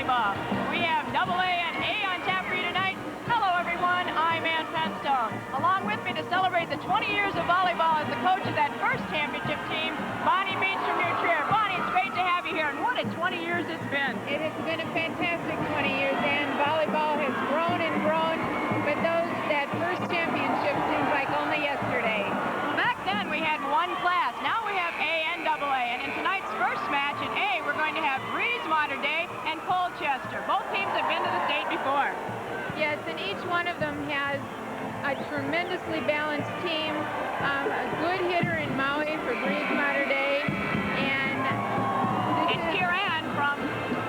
volleyball. We have AA and A on tap for you tonight. Hello, everyone. I'm Ann Penstone. Along with me to celebrate the 20 years of volleyball as the coach of that first championship team, Bonnie Beach from New Trier. Bonnie, it's great to have you here, and what a 20 years it's been. It has been a fantastic 20 years, and volleyball has grown and grown, but that first championship seems like only yesterday. Back then, we had one class. Now we have A and AA, and in tonight's first match in A, we're going to have Breese Modern Day and Colchester. Both teams have been to the state before. Yes, and each one of them has a tremendously balanced team, a good hitter in Maui for Breese Modern Day, and Kieran from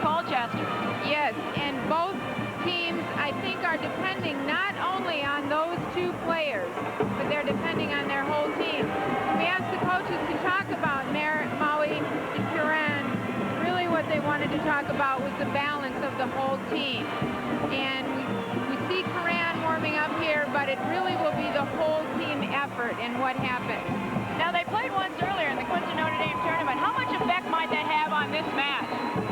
Colchester. Yes, and both teams, I think, are depending not only on those two players, but they're depending on their whole team. And we asked the coaches to talk about Maui and Kieran. Really what they wanted to talk about was the balance of the whole team. And we see Kieran warming up here, but it really will be the whole team effort in what happens. Now, they played once earlier in the Quincy Notre Dame tournament. How much effect might that have on this match?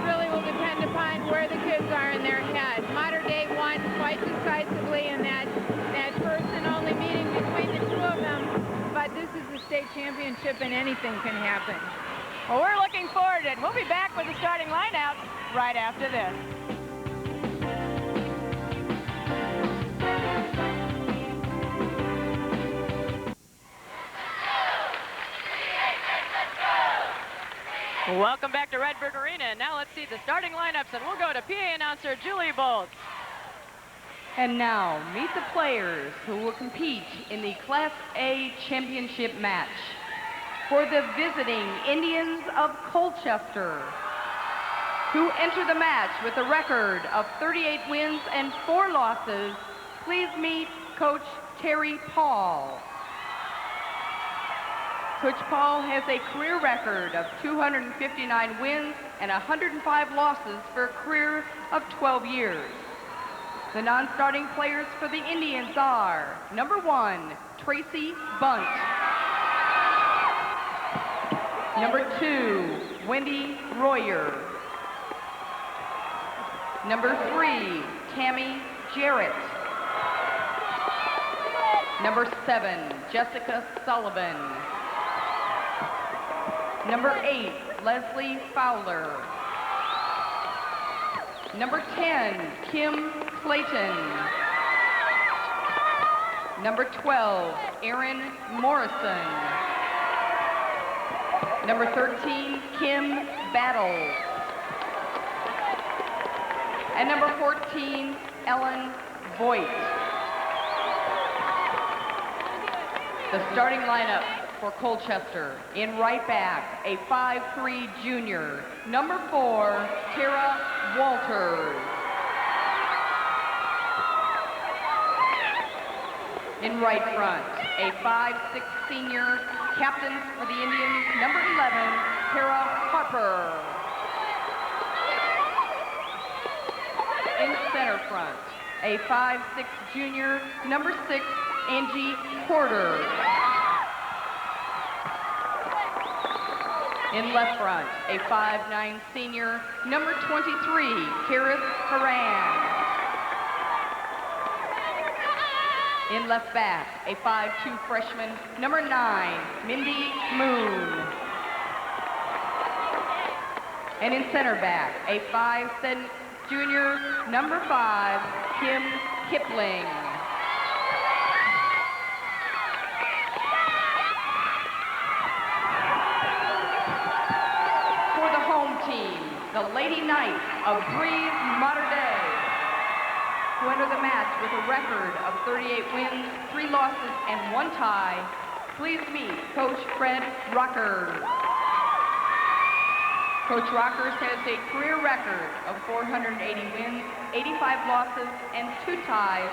Really will depend upon where the kids are in their head. Modern Day won quite decisively in that first and only meeting between the two of them, but this is the state championship and anything can happen. Well, we're looking forward to it. We'll be back with the starting lineups right after this. Welcome back to Redbird Arena. Now let's see the starting lineups, and we'll go to PA announcer Julie Bolts. And now, meet the players who will compete in the Class A championship match. For the visiting Indians of Colchester, who enter the match with a record of 38 wins and 4 losses, please meet Coach Terry Paul. Coach Paul has a career record of 259 wins and 105 losses for a career of 12 years. The non-starting players for the Indians are number 1, Tracy Bunt. Number 2, Wendy Royer. Number 3, Tammy Jarrett. Number 7, Jessica Sullivan. Number 8, Leslie Fowler. Number 10, Kim Clayton. Number 12, Erin Morrison. Number 13, Kim Battles. And number 14, Ellen Voigt. The starting lineup for Colchester. In right back, a 5'3" junior, number 4, Tara Walters. In right front, a 5'6" senior, captain for the Indians, number 11, Tara Harper. In center front, a 5'6" junior, number 6, Angie Porter. In left front, a 5'9" senior, number 23, Karis Haran. In left back, a 5'2" freshman, number 9, Mindy Moon. And in center back, a 5'7" junior, number 5, Kim Kipling. The Lady Knights of Breese Modern Day, who enter the match with a record of 38 wins, 3 losses, and 1 tie. Please meet Coach Fred Rockers. Coach Rockers has a career record of 480 wins, 85 losses, and 2 ties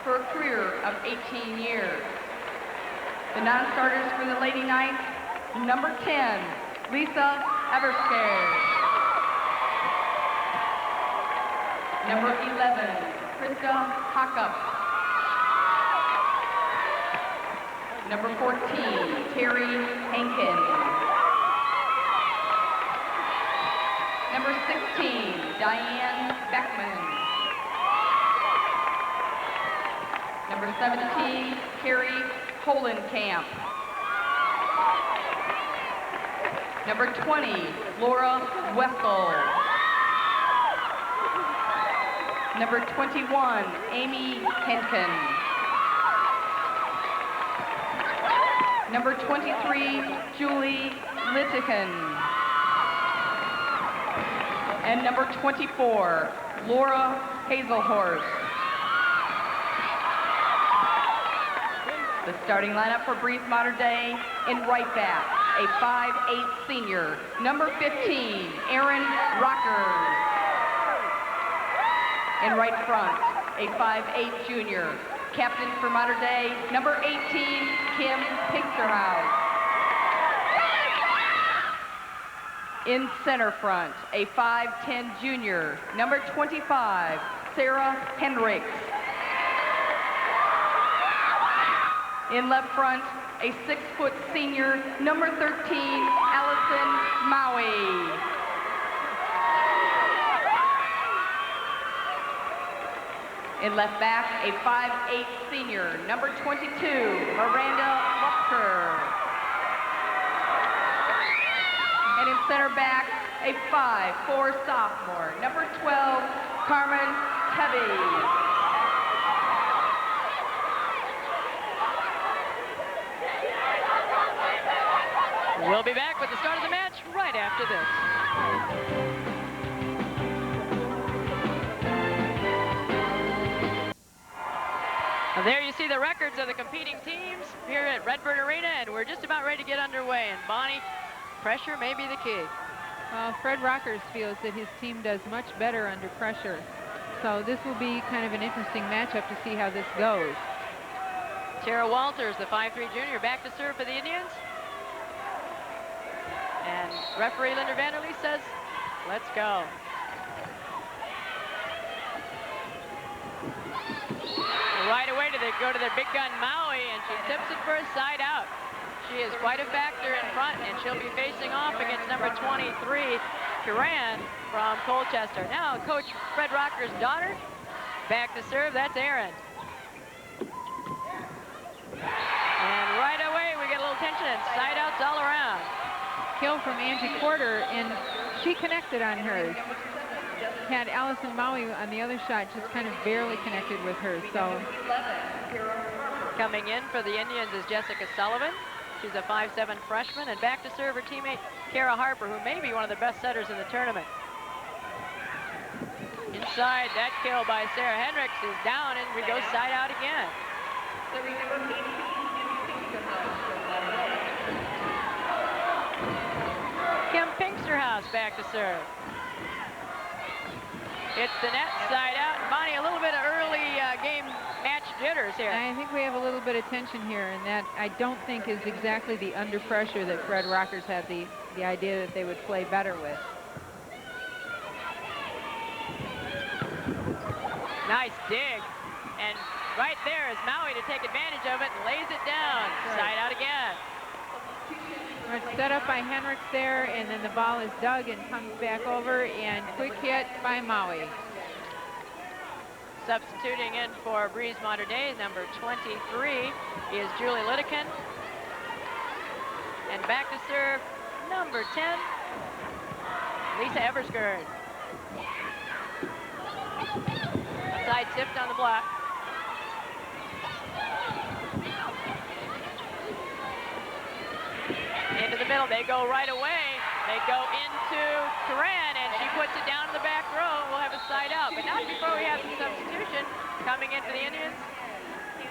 for a career of 18 years. The non-starters for the Lady Knights, number 10, Lisa Everscaire. Number 11, Krista Hockup. Number 14, Terry Hankin. number 16, Diane Beckman. Number 17, Carrie Holenkamp. Number 20, Laura Wessel. Number 21, Amy Henkin. Number 23, Julie Littiken. And number 24, Laura Hazelhorst. The starting lineup for Breese Mater Dei: in right back, a 5'8" senior, number 15, Erin Rocker. In right front, a 5'8" junior, captain for Mater Dei, number 18, Kim Pinksterhouse. In center front, a 5'10" junior, number 25, Sarah Hendricks. In left front, a 6-foot senior, number 13, Allison Maui. In left back, a 5'8" senior, number 22, Miranda Lusker. And in center back, a 5'4" sophomore, number 12, Carmen Tebby. We'll be back with the start of the match right after this. Now there you see the records of the competing teams here at Redbird Arena, and we're just about ready to get underway. And Bonnie, pressure may be the key. Well, Fred Rockers feels that his team does much better under pressure. So this will be kind of an interesting matchup to see how this goes. Tara Walters, the 5'3" junior, back to serve for the Indians. And referee Linda Vanderlee says, let's go. Right away they go to their big gun Maui, and she tips it for a side out. She is quite a factor in front, and she'll be facing off against number 23, Kiran from Colchester. Now Coach Fred Rocker's daughter, back to serve, that's Erin. And right away we get a little tension and side outs all around. Kill from Angie Porter, and she connected on hers. Had Allison Maui on the other shot, just kind of barely connected with her. So coming in for the Indians is Jessica Sullivan. She's a 5'7" freshman, and back to serve her teammate Kara Harper, who may be one of the best setters in the tournament. Inside, that kill by Sarah Hendricks is down, and we go side out again. Kim Pinksterhouse back to serve. It's the net, side out. Bonnie, a little bit of early game match jitters here. I think we have a little bit of tension here, and that I don't think is exactly the under pressure that Fred Rockers had the idea that they would play better with. Nice dig. And right there is Maui to take advantage of it and lays it down. Right. Side out again. It's set up by Hendricks there, and then the ball is dug and comes back over, and quick hit by Maui. Substituting in for Breese Mater Dei, number 23 is Julie Littiken. And back to serve, number 10, Lisa Eversgerd. Side tipped on the block. Into the middle, they go right away. They go into Kiran, and she puts it down in the back row. We'll have a side out, but not before we have some substitution coming in for the Indians.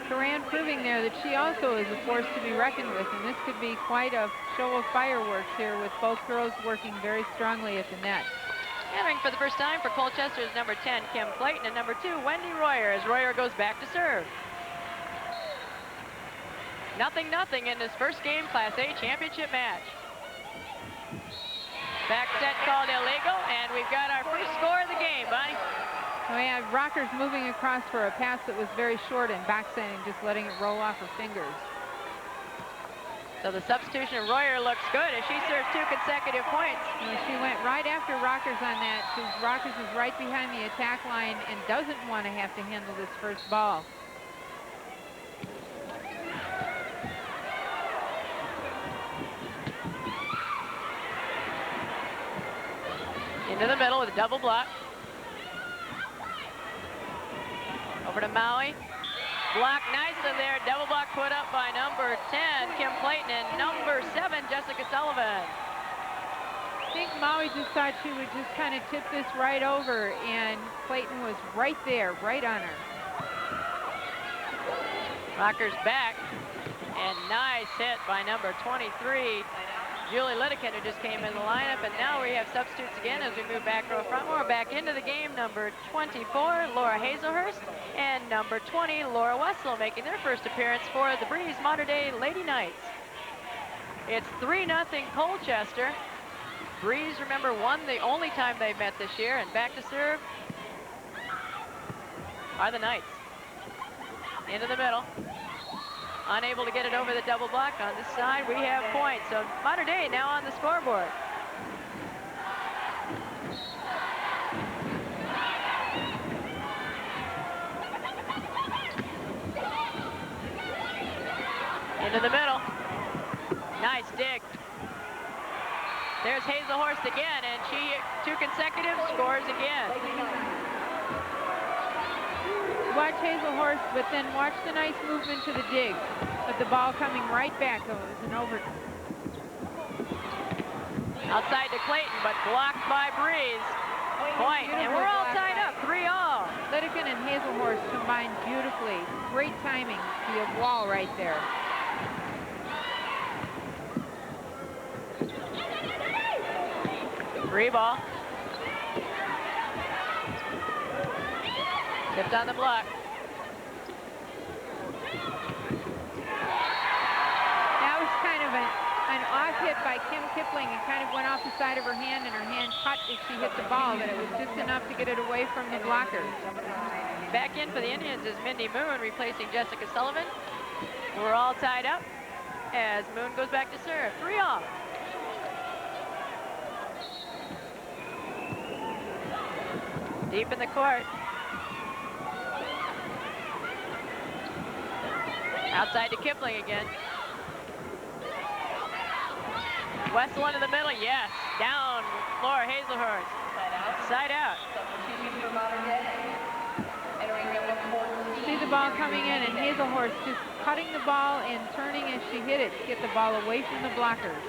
Kiran proving there that she also is a force to be reckoned with, and this could be quite a show of fireworks here with both girls working very strongly at the net. Entering for the first time for Colchester is number 10, Kim Clayton, and number 2, Wendy Royer, as Royer goes back to serve. 0-0 in this first game, Class A championship match. Back set called illegal, and we've got our first score of the game, Bonnie. We have Rockers moving across for a pass that was very short and backsetting, just letting it roll off her fingers. So the substitution of Royer looks good as she serves 2 consecutive points. Well, she went right after Rockers on that. Rockers is right behind the attack line and doesn't want to have to handle this first ball. Into the middle with a double block. Over to Maui. Block nicely there. Double block put up by number 10, Kim Clayton, and number 7, Jessica Sullivan. I think Maui just thought she would just kind of tip this right over, and Clayton was right there, right on her. Rockers back, and nice hit by number 23, Julie Lidekin, who just came in the lineup. And now we have substitutes again as we move back row front. We're back into the game. Number 24, Laura Hazelhurst, and number 20, Laura Wessel, making their first appearance for the Breese Modern Day Lady Knights. It's 3-0 Colchester. Breese, remember, won the only time they met this year, and back to serve are the Knights. Into the middle. Unable to get it over the double block. On this side, we have points. So Modern Day now on the scoreboard. Into the middle. Nice dig. There's Hazelhurst again, and she 2 consecutive scores again. Watch Hazelhurst, but then watch the nice movement to the dig. But the ball coming right back. Oh, it was an over. Outside to Clayton, but blocked by Breese. Point, and we're all tied up, 3-all. Lidekin and Hazelhurst combined beautifully. Great timing. The wall right there. Free ball. Tipped on the block. That was kind of an off hit by Kim Kipling. It kind of went off the side of her hand, and her hand cut as she hit the ball, but it was just enough to get it away from the blockers. Back in for the Indians is Mindy Moon, replacing Jessica Sullivan. We're all tied up as Moon goes back to serve. 3-all. Deep in the court. Outside to Kipling again. Wessel into the middle, yes. Down, Laura Hazelhurst. Side out. See the ball coming in, and Hazelhurst just cutting the ball and turning as she hit it to get the ball away from the blockers.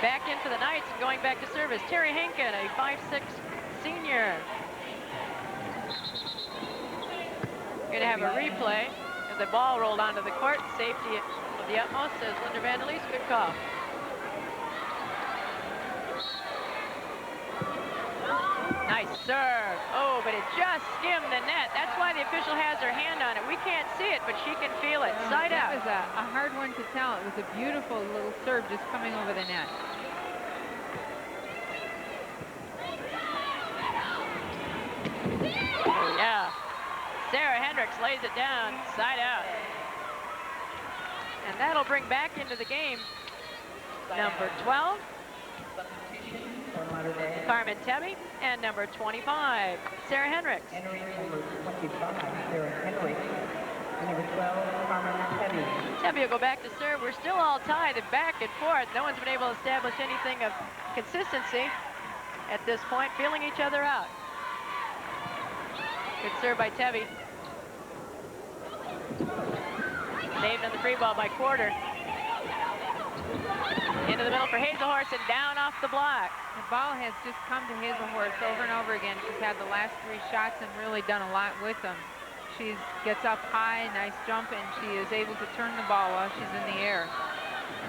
Back in for the Knights and going back to service. Terry Henkin, a 5'6" senior. Going to have a replay as the ball rolled onto the court. Safety of the utmost, says Linda Vandelies. Good call. Nice serve. Oh, but it just skimmed the net. That's why the official has her hand on it. We can't see it, but she can feel it. Side out. That was a hard one to tell. It was a beautiful little serve just coming over the net. Yeah. Sarah Hendricks lays it down, side out. And that'll bring back into the game number 12, Carmen Tebby, and number 25, Sarah Hendricks. Entering number 25, Sarah Hendricks. Number 12, Carmen Tebby. Tebby will go back to serve. We're still all tied and back and forth. No one's been able to establish anything of consistency at this point, feeling each other out. Good serve by Tebby. Saved on the free ball by Quarter. Into the middle for Hazelhurst and down off the block. The ball has just come to Hazelhurst over and over again. She's had the last 3 shots and really done a lot with them. She gets up high, nice jump, and she is able to turn the ball while she's in the air.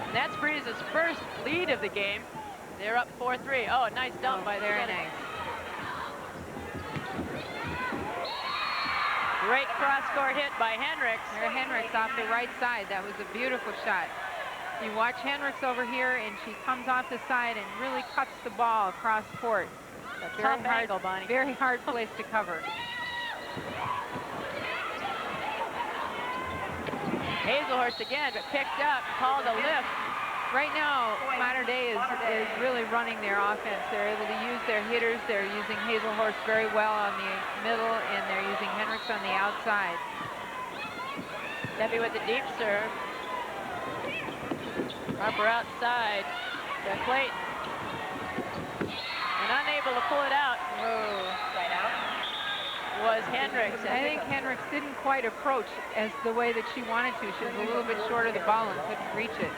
And that's Breeze's first lead of the game. They're up 4-3. Oh, a nice dump by very Senate. nice. Great cross-court hit by Hendricks. Here, Hendricks off the right side. That was a beautiful shot. You watch Hendricks over here, and she comes off the side and really cuts the ball across court. A tough angle, Bonnie. Very hard place to cover. Hazelhurst again, but picked up, called a lift. Right now, Mater Dei is really running their offense. They're able to use their hitters. They're using Hazelhurst very well on the middle, and they're using Hendricks on the outside. Debbie with the deep serve. Harper outside to Clayton. And unable to pull it out. Whoa. Was Hendricks. I think Hendricks didn't quite approach as the way that she wanted to. She was a little bit short of the ball and couldn't reach it.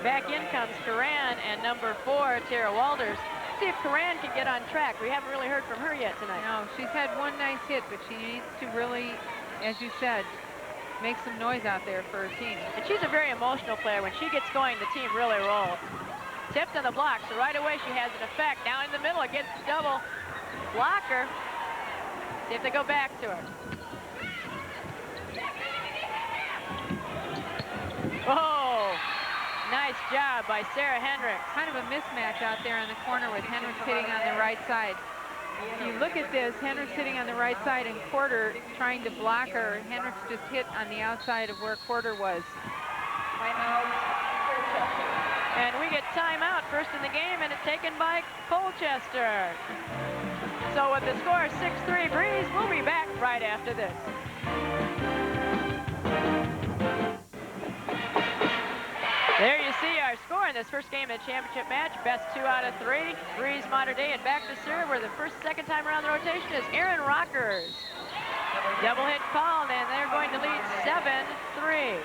Back in comes Karan and number 4, Tara Walters. See if Karan can get on track. We haven't really heard from her yet tonight. No, she's had one nice hit, but she needs to really, as you said, make some noise out there for her team. And she's a very emotional player. When she gets going, the team really rolls. Tipped on the block, so right away she has an effect. Down in the middle against the double blocker. See if they go back to her. Oh, nice job by Sarah Hendricks. Kind of a mismatch out there in the corner with Hendricks hitting on the right side. If you look at this, Hendricks hitting on the right side and Quarter trying to block her. Hendricks just hit on the outside of where Quarter was. And we get timeout first in the game, and it's taken by Colchester. So with the score 6-3 Breeze, we'll be back right after this. There you see our score in this first game of the championship match. Best 2 out of 3. Breeze, Mater Dei, and back to serve, where the second time around the rotation is Aaron Rockers. Double hit called, and they're going to lead 7-3.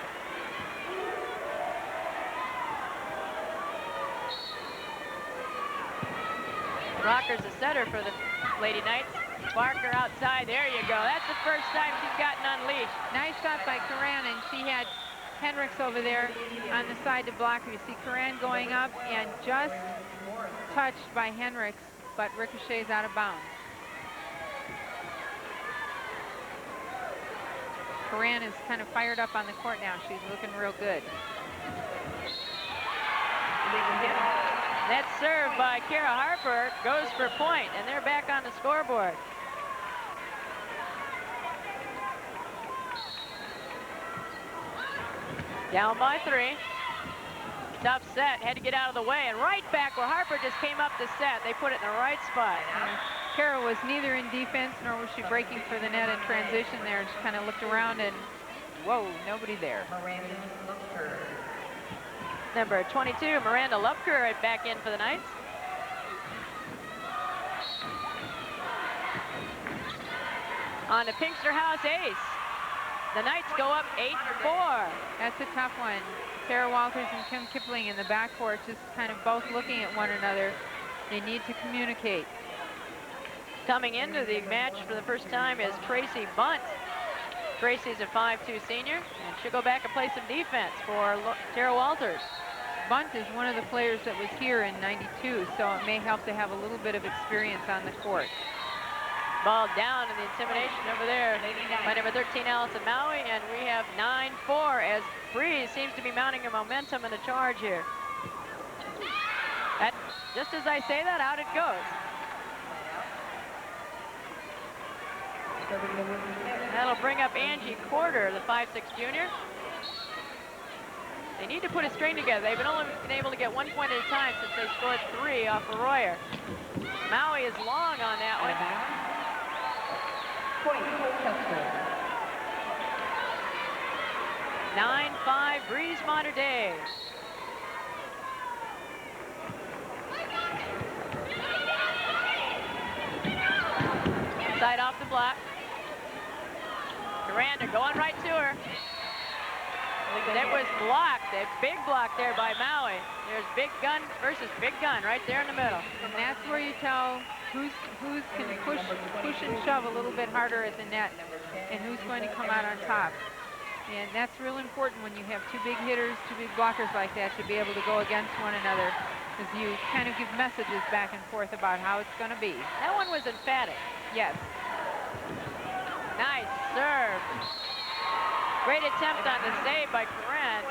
Rockers the setter for the Lady Knights. Barker outside. There you go. That's the first time she's gotten unleashed. Nice shot by Karan, and she had Hendricks over there on the side to block her. You see Karan going up and just touched by Hendricks, but ricochets out of bounds. Karan is kind of fired up on the court now. She's looking real good. That serve by Kara Harper goes for point, and they're back on the scoreboard. Down by 3. Tough set, had to get out of the way, and right back where Harper just came up the set. They put it in the right spot. Kara was neither in defense nor was she breaking for the net in transition there. She kind of looked around and, whoa, nobody there. Number 22, Miranda Lupker, back in for the Knights. On to Pinkster House ace. The Knights go up 8-4. That's a tough one. Sarah Walters and Kim Kipling in the backcourt, just kind of both looking at one another. They need to communicate. Coming into the match for the first time is Tracy Bunt. Tracy's a 5'2" senior, and she'll go back and play some defense for Tara Walters. Bunt is one of the players that was here in '92, so it may help to have a little bit of experience on the court. Ball down in the intimidation over there by number 13, Allison Maui, and we have 9-4 as Breeze seems to be mounting a momentum and a charge here. Just as I say that, out it goes. That'll bring up Angie Quarter, the 5'6" junior. They need to put a string together. They've only been able to get 1 point at a time since they scored 3 off of Royer. Maui is long on that one. Point Colchester. 9-5 Breeze Mater Dei. Side off the block. Duranda going right to her. That was blocked, a big block there by Maui. There's big gun versus big gun right there in the middle. And that's where you tell who's can push and shove a little bit harder at the net and who's going to come out on top. And that's real important when you have 2 big hitters, 2 big blockers like that, to be able to go against one another, because you kind of give messages back and forth about how it's going to be. That one was emphatic. Yes. Nice serve. Great attempt on the save by Corinne.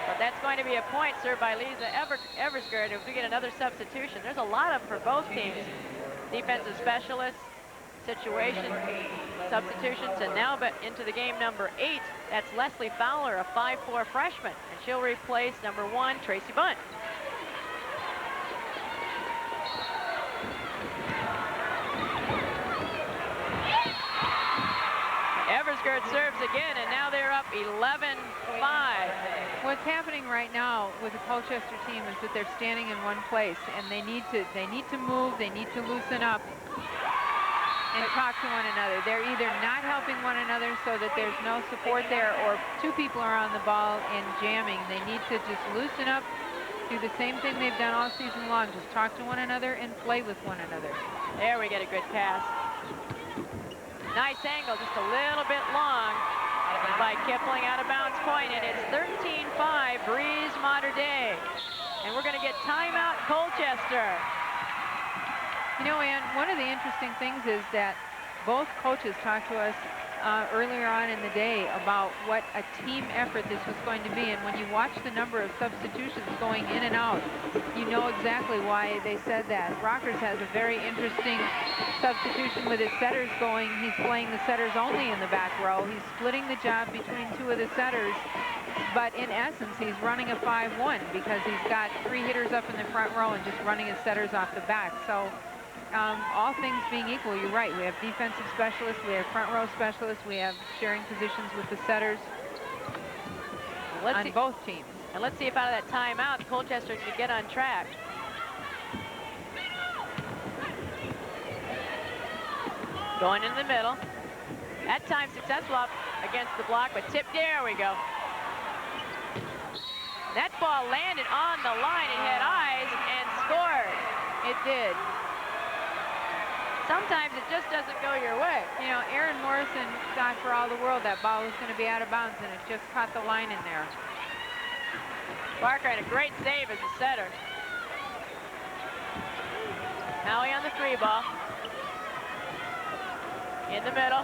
But that's going to be a point served by Lisa Eversgerd if we get another substitution. There's a lot of them for both teams. Defensive specialists, situation. Substitutions, and now but into the game number 8. That's Leslie Fowler, a 5'4" freshman, and she'll replace number 1, Tracy Bunt. Eversgerd serves again, and now they're up 11-5. What's happening right now with the Colchester team is that they're standing in one place, and they need to move, they need to loosen up and talk to one another. They're either not helping one another so that there's no support there, or two people are on the ball and jamming. They need to just loosen up, do the same thing they've done all season long, just talk to one another and play with one another. There we get a good pass. Nice angle, just a little bit long by Kipling, out of bounds point, and it's 13-5, Breese Mater Dei. And we're going to get timeout Colchester. You know, Ann, one of the interesting things is that both coaches talked to us earlier on in the day about what a team effort this was going to be, and when you watch the number of substitutions going in and out, you know exactly why they said that. Rockers has a very interesting substitution with his setters going. He's playing the setters only in the back row. He's splitting the job between two of the setters, but in essence, he's running a 5-1 because he's got 3 hitters up in the front row and just running his setters off the back. So all things being equal, you're right. We have defensive specialists, we have front row specialists, we have sharing positions with the setters on both teams. And let's see if out of that timeout, Colchester can get on track. Going in the middle. That time successful up against the block, but tipped. There we go. That ball landed on the line. It had eyes and scored. It did. Sometimes it just doesn't go your way. You know, Aaron Morrison thought for all the world that ball was going to be out of bounds, and it just caught the line in there. Barker had a great save as a setter. Howie on the 3 ball. In the middle.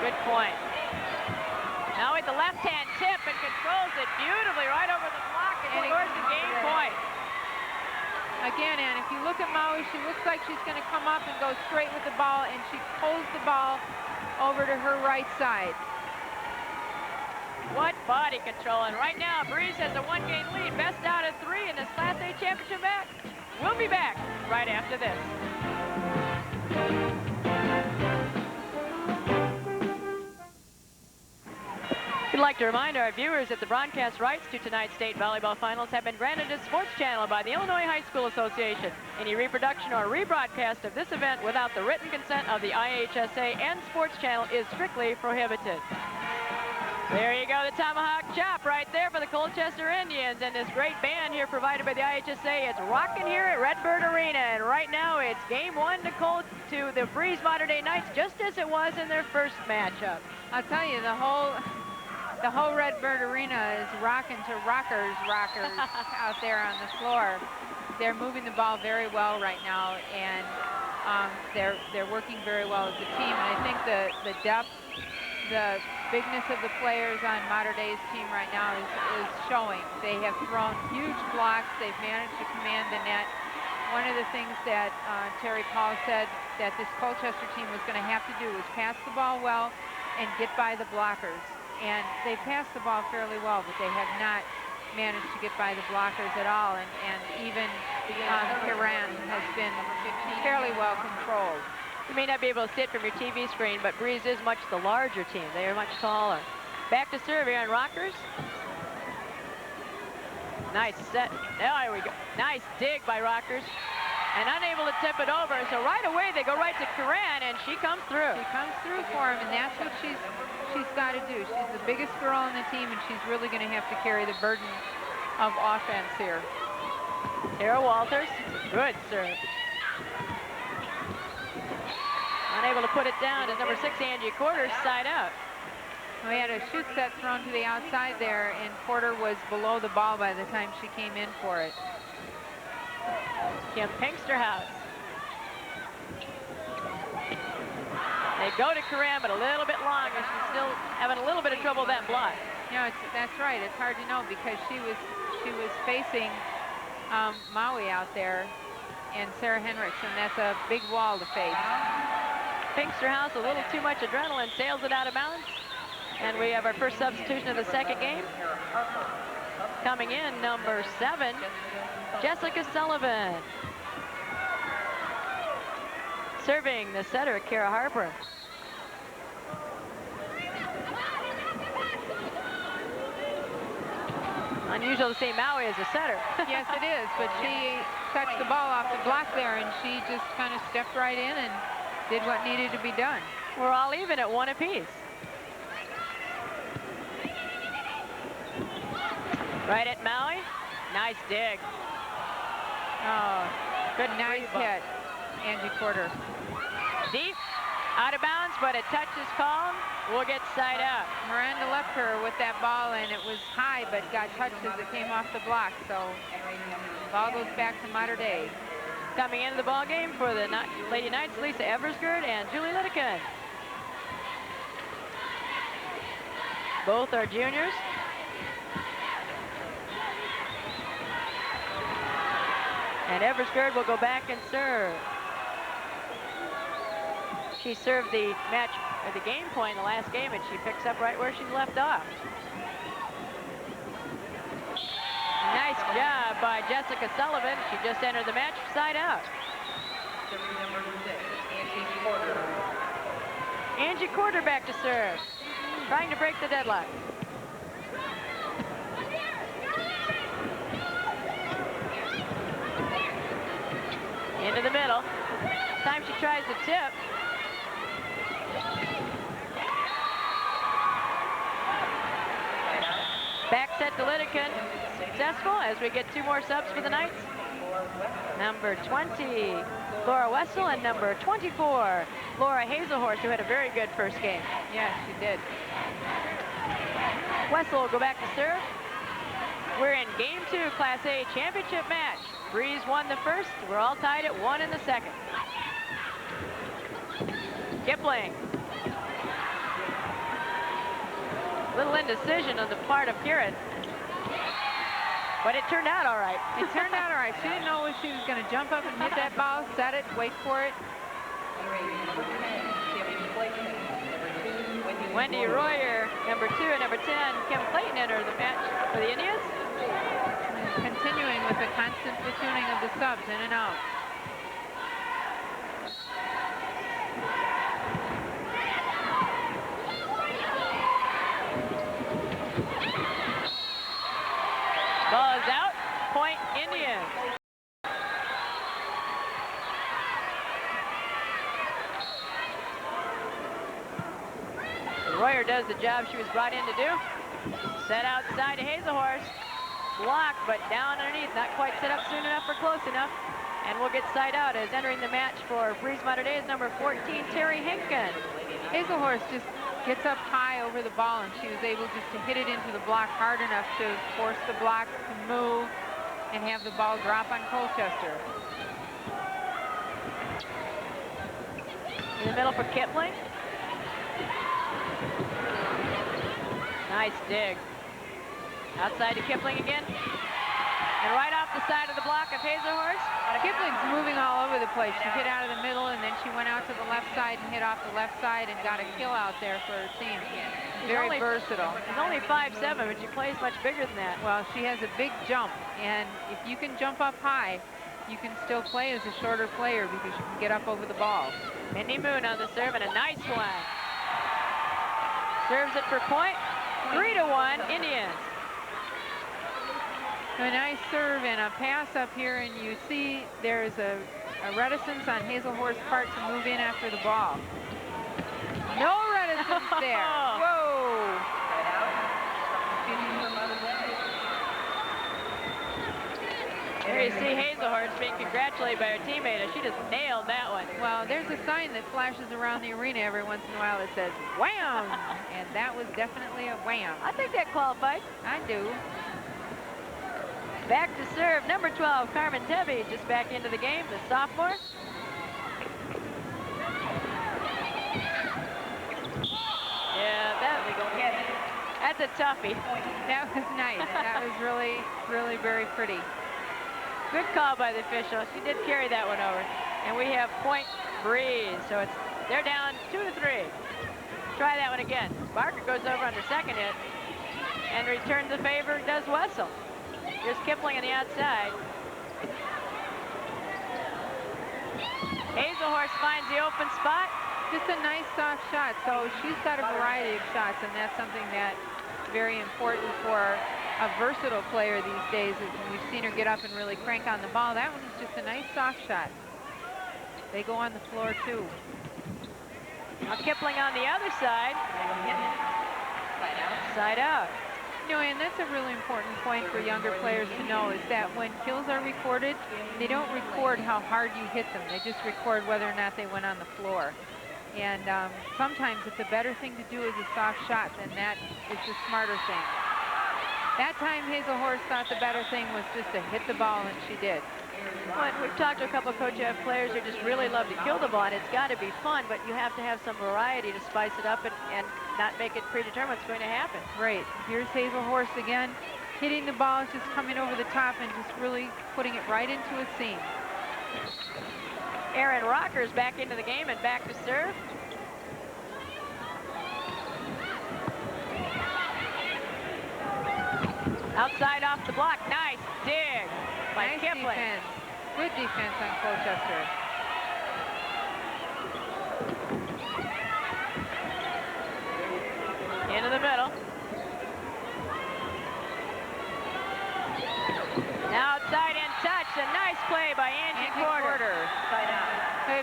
Good point. Now with the left-hand tip and controls it beautifully right over the block and scores the game point. Again, Ann, if you look at Maui, she looks like she's going to come up and go straight with the ball, and she pulls the ball over to her right side. What body control. And right now, Breese has a 1-game lead, best out of 3 in this Class A championship match. We'll be back right after this. We'd like to remind our viewers that the broadcast rights to tonight's state volleyball finals have been granted to Sports Channel by the Illinois High School Association. Any reproduction or rebroadcast of this event without the written consent of the IHSA and Sports Channel is strictly prohibited. There you go, the tomahawk chop right there for the Colchester Indians, and this great band here provided by the IHSA. It's rocking here at Redbird Arena, and right now it's game 1 to the Breese Mater Dei Knights, just as it was in their first matchup. I'll tell you, the whole Redbird Arena is rocking to rockers out there on the floor. They're moving the ball very well right now, and they're working very well as a team. And I think the depth, the bigness of the players on Mater Dei's team right now is showing. They have thrown huge blocks. They've managed to command the net. One of the things that Terry Paul said that this Colchester team was going to have to do was pass the ball well and get by the blockers. And they passed the ball fairly well, but they have not managed to get by the blockers at all. And even Kiran has been fairly well controlled. You may not be able to see it from your TV screen, but Breese is much the larger team. They are much taller. Back to serve here on Rockers. Nice set. There we go. Nice dig by Rockers. And unable to tip it over. So right away they go right to Kiran, and she comes through. She comes through for him, and that's what she's got to do. She's the biggest girl on the team, and she's really going to have to carry the burden of offense here. Tara Walters. Good serve. Unable to put it down is number 6, Angie Quarters, side out. We had a shoot set thrown to the outside there, and Porter was below the ball by the time she came in for it. Kim Pinksterhouse. They go to Karam, but a little bit long, and she's still having a little bit of trouble with that block. Yeah, that's right. It's hard to know because she was facing Maui out there, and Sarah Henriksen. That's a big wall to face. Pinksterhouse, a little too much adrenaline, sails it out of bounds. And we have our first substitution of the second game. Coming in, number 7, Jessica Sullivan. Serving the setter, Kara Harper. Unusual to see Maui as a setter. Yes, it is, but she touched the ball off the block there, and she just kind of stepped right in and did what needed to be done. We're all even at 1 apiece. Right at Maui. Nice dig. Oh, good nice hit, Angie Porter. Deep, out of bounds, but a touch is called. We'll get side out. Miranda left her with that ball, and it was high, but got touched as it came off the block. So ball goes back to Mater Dei. Coming into the ball game for the Lady Knights, Lisa Eversgerd and Julie Litteken. Both are juniors. And Eversgerd will go back and serve. She served the match at the game point in the last game, and she picks up right where she left off. Nice job by Jessica Sullivan. She just entered the match side out. Number 6, Angie Porter. Angie Porter back to serve, trying to break the deadlock. Into the middle. This time she tries to tip. Back set to Litteken. Successful as we get 2 more subs for the Knights. Number 20, Laura Wessel, and number 24, Laura Hazelhorst, who had a very good first game. Yes, she did. Wessel will go back to serve. We're in game 2, Class A championship match. Breese won the first. We're all tied at 1 in the second. Kipling. Little indecision on the part of Kieran. But it turned out all right. It turned out all right. She didn't know if she was going to jump up and hit that ball, set it, wait for it. Wendy Royer, number 2, and number 10, Kim Clayton enter the match for the Indians. Continuing with the constant platooning of the subs in and out. Ball is out. Point Indians. Royer does the job she was brought in to do. Set outside to Hazelhorst. Blocked, but down underneath. Not quite set up soon enough or close enough. And we'll get side out as entering the match for Breese Mater Dei is number 14, Terry Hinken. Hazelhorst just gets up high over the ball, and she was able just to hit it into the block hard enough to force the block to move and have the ball drop on Colchester. In the middle for Kipling. Nice dig. Outside to Kipling again. And right off the side of the block of Hazelhorst. Kipling's moving all over the place. She hit out of the middle, and then she went out to the left side and hit off the left side and got a kill out there for her team. Very versatile. She's only 5'7", but she plays much bigger than that. Well, she has a big jump, and if you can jump up high, you can still play as a shorter player because you can get up over the ball. Mindy Moon on the serve, and a nice one. Serves it for point. 3-1 Indians. A nice serve and a pass up here, and you see there's a reticence on Hazelhorst's part to move in after the ball. No reticence there. Whoa. There you see Hazelhorst being congratulated by her teammate as she just nailed that one. Well, there's a sign that flashes around the arena every once in a while that says wham, and that was definitely a wham. I think that qualifies. I do. Back to serve, number 12, Carmen Tebby, just back into the game, the sophomore. Yeah, that's a toughie. That was nice. That was really, really very pretty. Good call by the official. She did carry that one over. And we have point Breese. So they're down 2-3. Try that one again. Barker goes over on her second hit and returns the favor, does Wessel. Here's Kipling on the outside. Hazelhorse finds the open spot. Just a nice soft shot. So she's got a variety of shots, and that's something that's very important for a versatile player these days. We've seen her get up and really crank on the ball. That one is just a nice soft shot. They go on the floor too. Now Kipling on the other side. Side out. You know, and that's a really important point for younger players to know, is that when kills are recorded, they don't record how hard you hit them. They just record whether or not they went on the floor. And sometimes it's a better thing to do as a soft shot, than that is the smarter thing. That time Hazelhorse thought the better thing was just to hit the ball, and she did. Well, we've talked to a couple of Coach F players who just really love to kill the ball, and it's got to be fun, but you have to have some variety to spice it up and not make it predetermine what's going to happen. Right. Here's Hazelhorse again, hitting the ball, just coming over the top and just really putting it right into a seam. Aaron Rocker's back into the game and back to serve. Outside off the block. Nice dig by Nice Kipling. defense. Good defense on Colchester. Into the middle. Now outside and touch. A nice play by Angie Porter.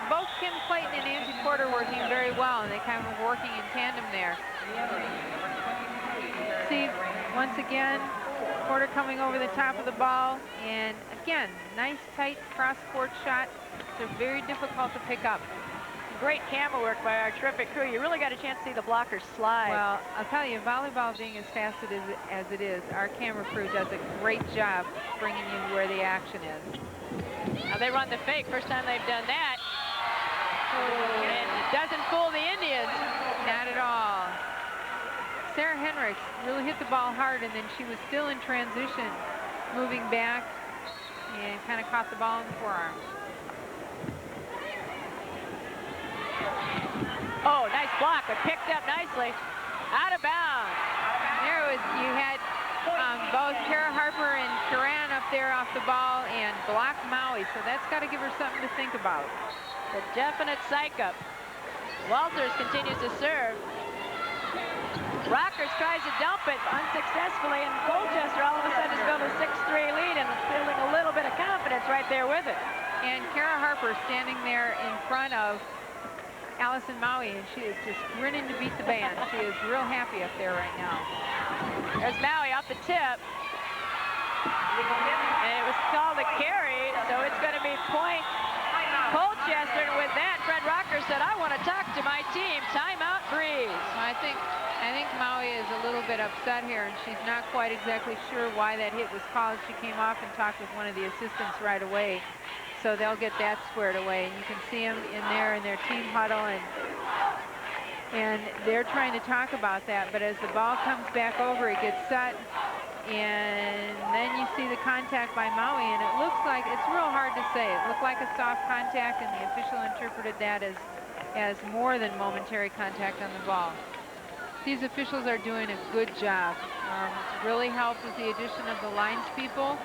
Both Kim Clayton and Angie Porter working very well, and they kind of were working in tandem there. See, once again, Porter coming over the top of the ball, and again, nice tight cross-court shot. They're very difficult to pick up. Great camera work by our terrific crew. You really got a chance to see the blockers slide. Well, I'll tell you, volleyball being as fast as it is, our camera crew does a great job bringing you where the action is. Now they run the fake. First time they've done that. And it doesn't fool the Indians. Not at all. Sarah Henricks really hit the ball hard, and then she was still in transition, moving back, and kind of caught the ball in the forearm. Oh, nice block, but picked up nicely. Out of bounds. There was, you had both Kara Harper and Karan up there off the ball and blocked Maui, so that's got to give her something to think about. A definite psych up. Walters continues to serve. Rockers tries to dump it unsuccessfully, and Colchester all of a sudden has built a 6-3 lead and feeling a little bit of confidence right there with it. And Kara Harper standing there in front of Allison Maui, and she is just grinning to beat the band. She is real happy up there right now. There's Maui off the tip. And it was called a carry, so it's going to be point Colchester. And with that, Fred Rocker said, I want to talk to my team. Timeout, Breese. Well, I think Maui is a little bit upset here, and she's not quite exactly sure why that hit was called. She came off and talked with one of the assistants right away. So they'll get that squared away. And you can see them in there in their team huddle, and they're trying to talk about that. But as the ball comes back over, it gets set, and then you see the contact by Maui, and it looks like, it's real hard to say. It looked like a soft contact, and the official interpreted that as more than momentary contact on the ball. These officials are doing a good job. It's really helped with the addition of the lines people.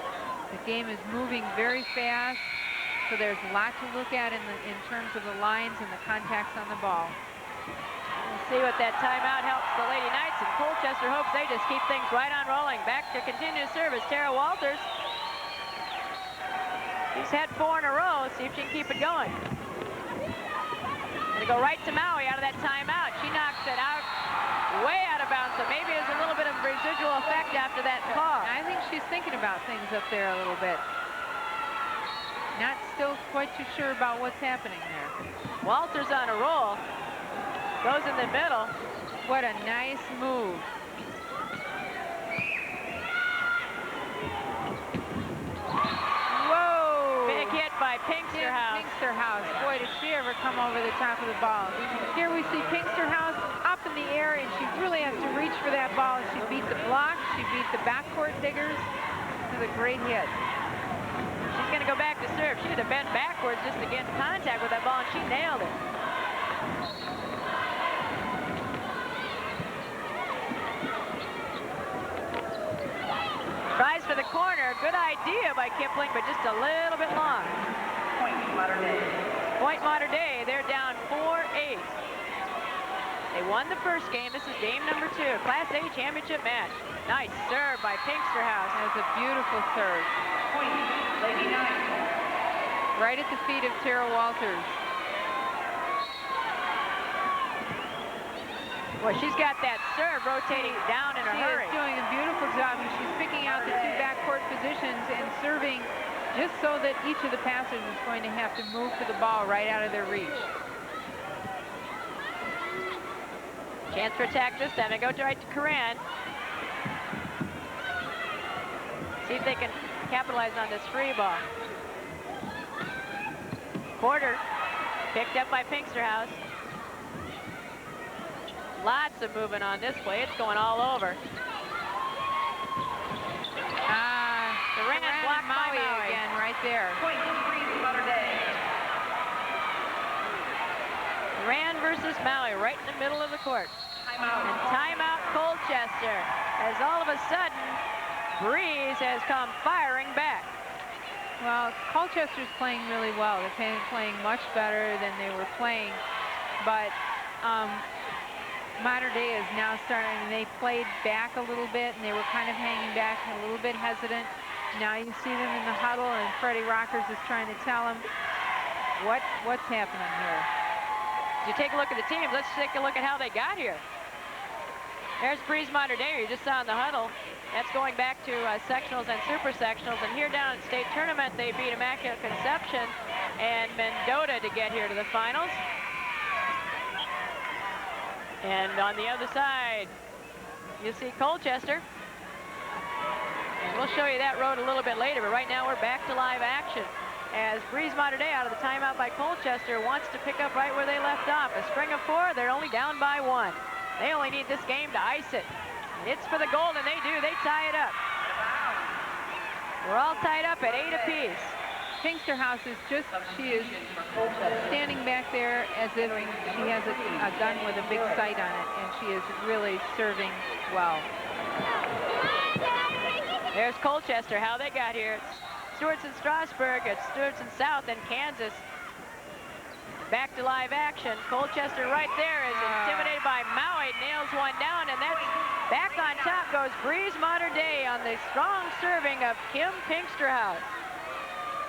The game is moving very fast. So there's a lot to look at in terms of the lines and the contacts on the ball. We'll see what that timeout helps the Lady Knights, and Colchester hopes they just keep things right on rolling. Back to continue service, Tara Walters. She's had 4 in a row. See if she can keep it going. Gonna go right to Maui out of that timeout. She knocks it out, way out of bounds, so maybe there's a little bit of residual effect after that call. I think she's thinking about things up there a little bit. Not still quite too sure about what's happening there. Walters on a roll. Goes in the middle. What a nice move. Whoa! Big hit by Pinksterhouse. Pinksterhouse. Boy, did she ever come over the top of the ball. Here we see Pinksterhouse up in the air, and she really has to reach for that ball. She beat the block. She beat the backcourt diggers. This is a great hit. She's She had to bend backwards just to get in contact with that ball, and she nailed it. Tries for the corner. Good idea by Kipling, but just a little bit long. Point Mater Dei. Point Mater Dei. They're down 4-8. They won the first game. This is game number 2. Class A championship match. Nice serve by Pinksterhouse. That was a beautiful serve. Point Lady Knight. Right at the feet of Tara Walters. Well, she's got that serve rotating down in a hurry. She is doing a beautiful job, and she's picking out the 2 backcourt positions and serving just so that each of the passers is going to have to move for the ball right out of their reach. Chance for attack this time. They go right to Coran. See if they can capitalize on this free ball. Porter picked up by Pinksterhouse. Lots of movement on this play. It's going all over. Durant blocked by Maui again right there. Point Breese Mater Dei. Durant versus Maui right in the middle of the court. Timeout. And timeout Colchester, as all of a sudden Breese has come firing back. Well, Colchester's playing really well. They're playing much better than they were playing, but Mater Dei is now starting. They played back a little bit, and they were kind of hanging back and a little bit hesitant. Now you see them in the huddle, and Freddie Rockers is trying to tell them what's happening here. As you take a look at the teams, let's take a look at how they got here. There's Breese Mater Dei, you just saw in the huddle. That's going back to sectionals and super sectionals. And here down at state tournament, they beat Immaculate Conception and Mendota to get here to the finals. And on the other side, you see Colchester. And we'll show you that road a little bit later, but right now we're back to live action as Breese Mater Dei out of the timeout by Colchester wants to pick up right where they left off. A string of 4, they're only down by 1. They only need this game to ice it. It's for the gold, and they do. They tie it up. We're all tied up at 8 apiece. Pinksterhouse is she is standing back there as if she has a gun with a big sight on it, and she is really serving well. There's Colchester, how they got here. It's Stewart's in Strasburg, it's Stewart's in South and Kansas. Back to live action. Colchester right there is intimidated by Maui, nails one down, and that's back on top goes Breese Mater Dei on the strong serving of Kim Pinksterhouse.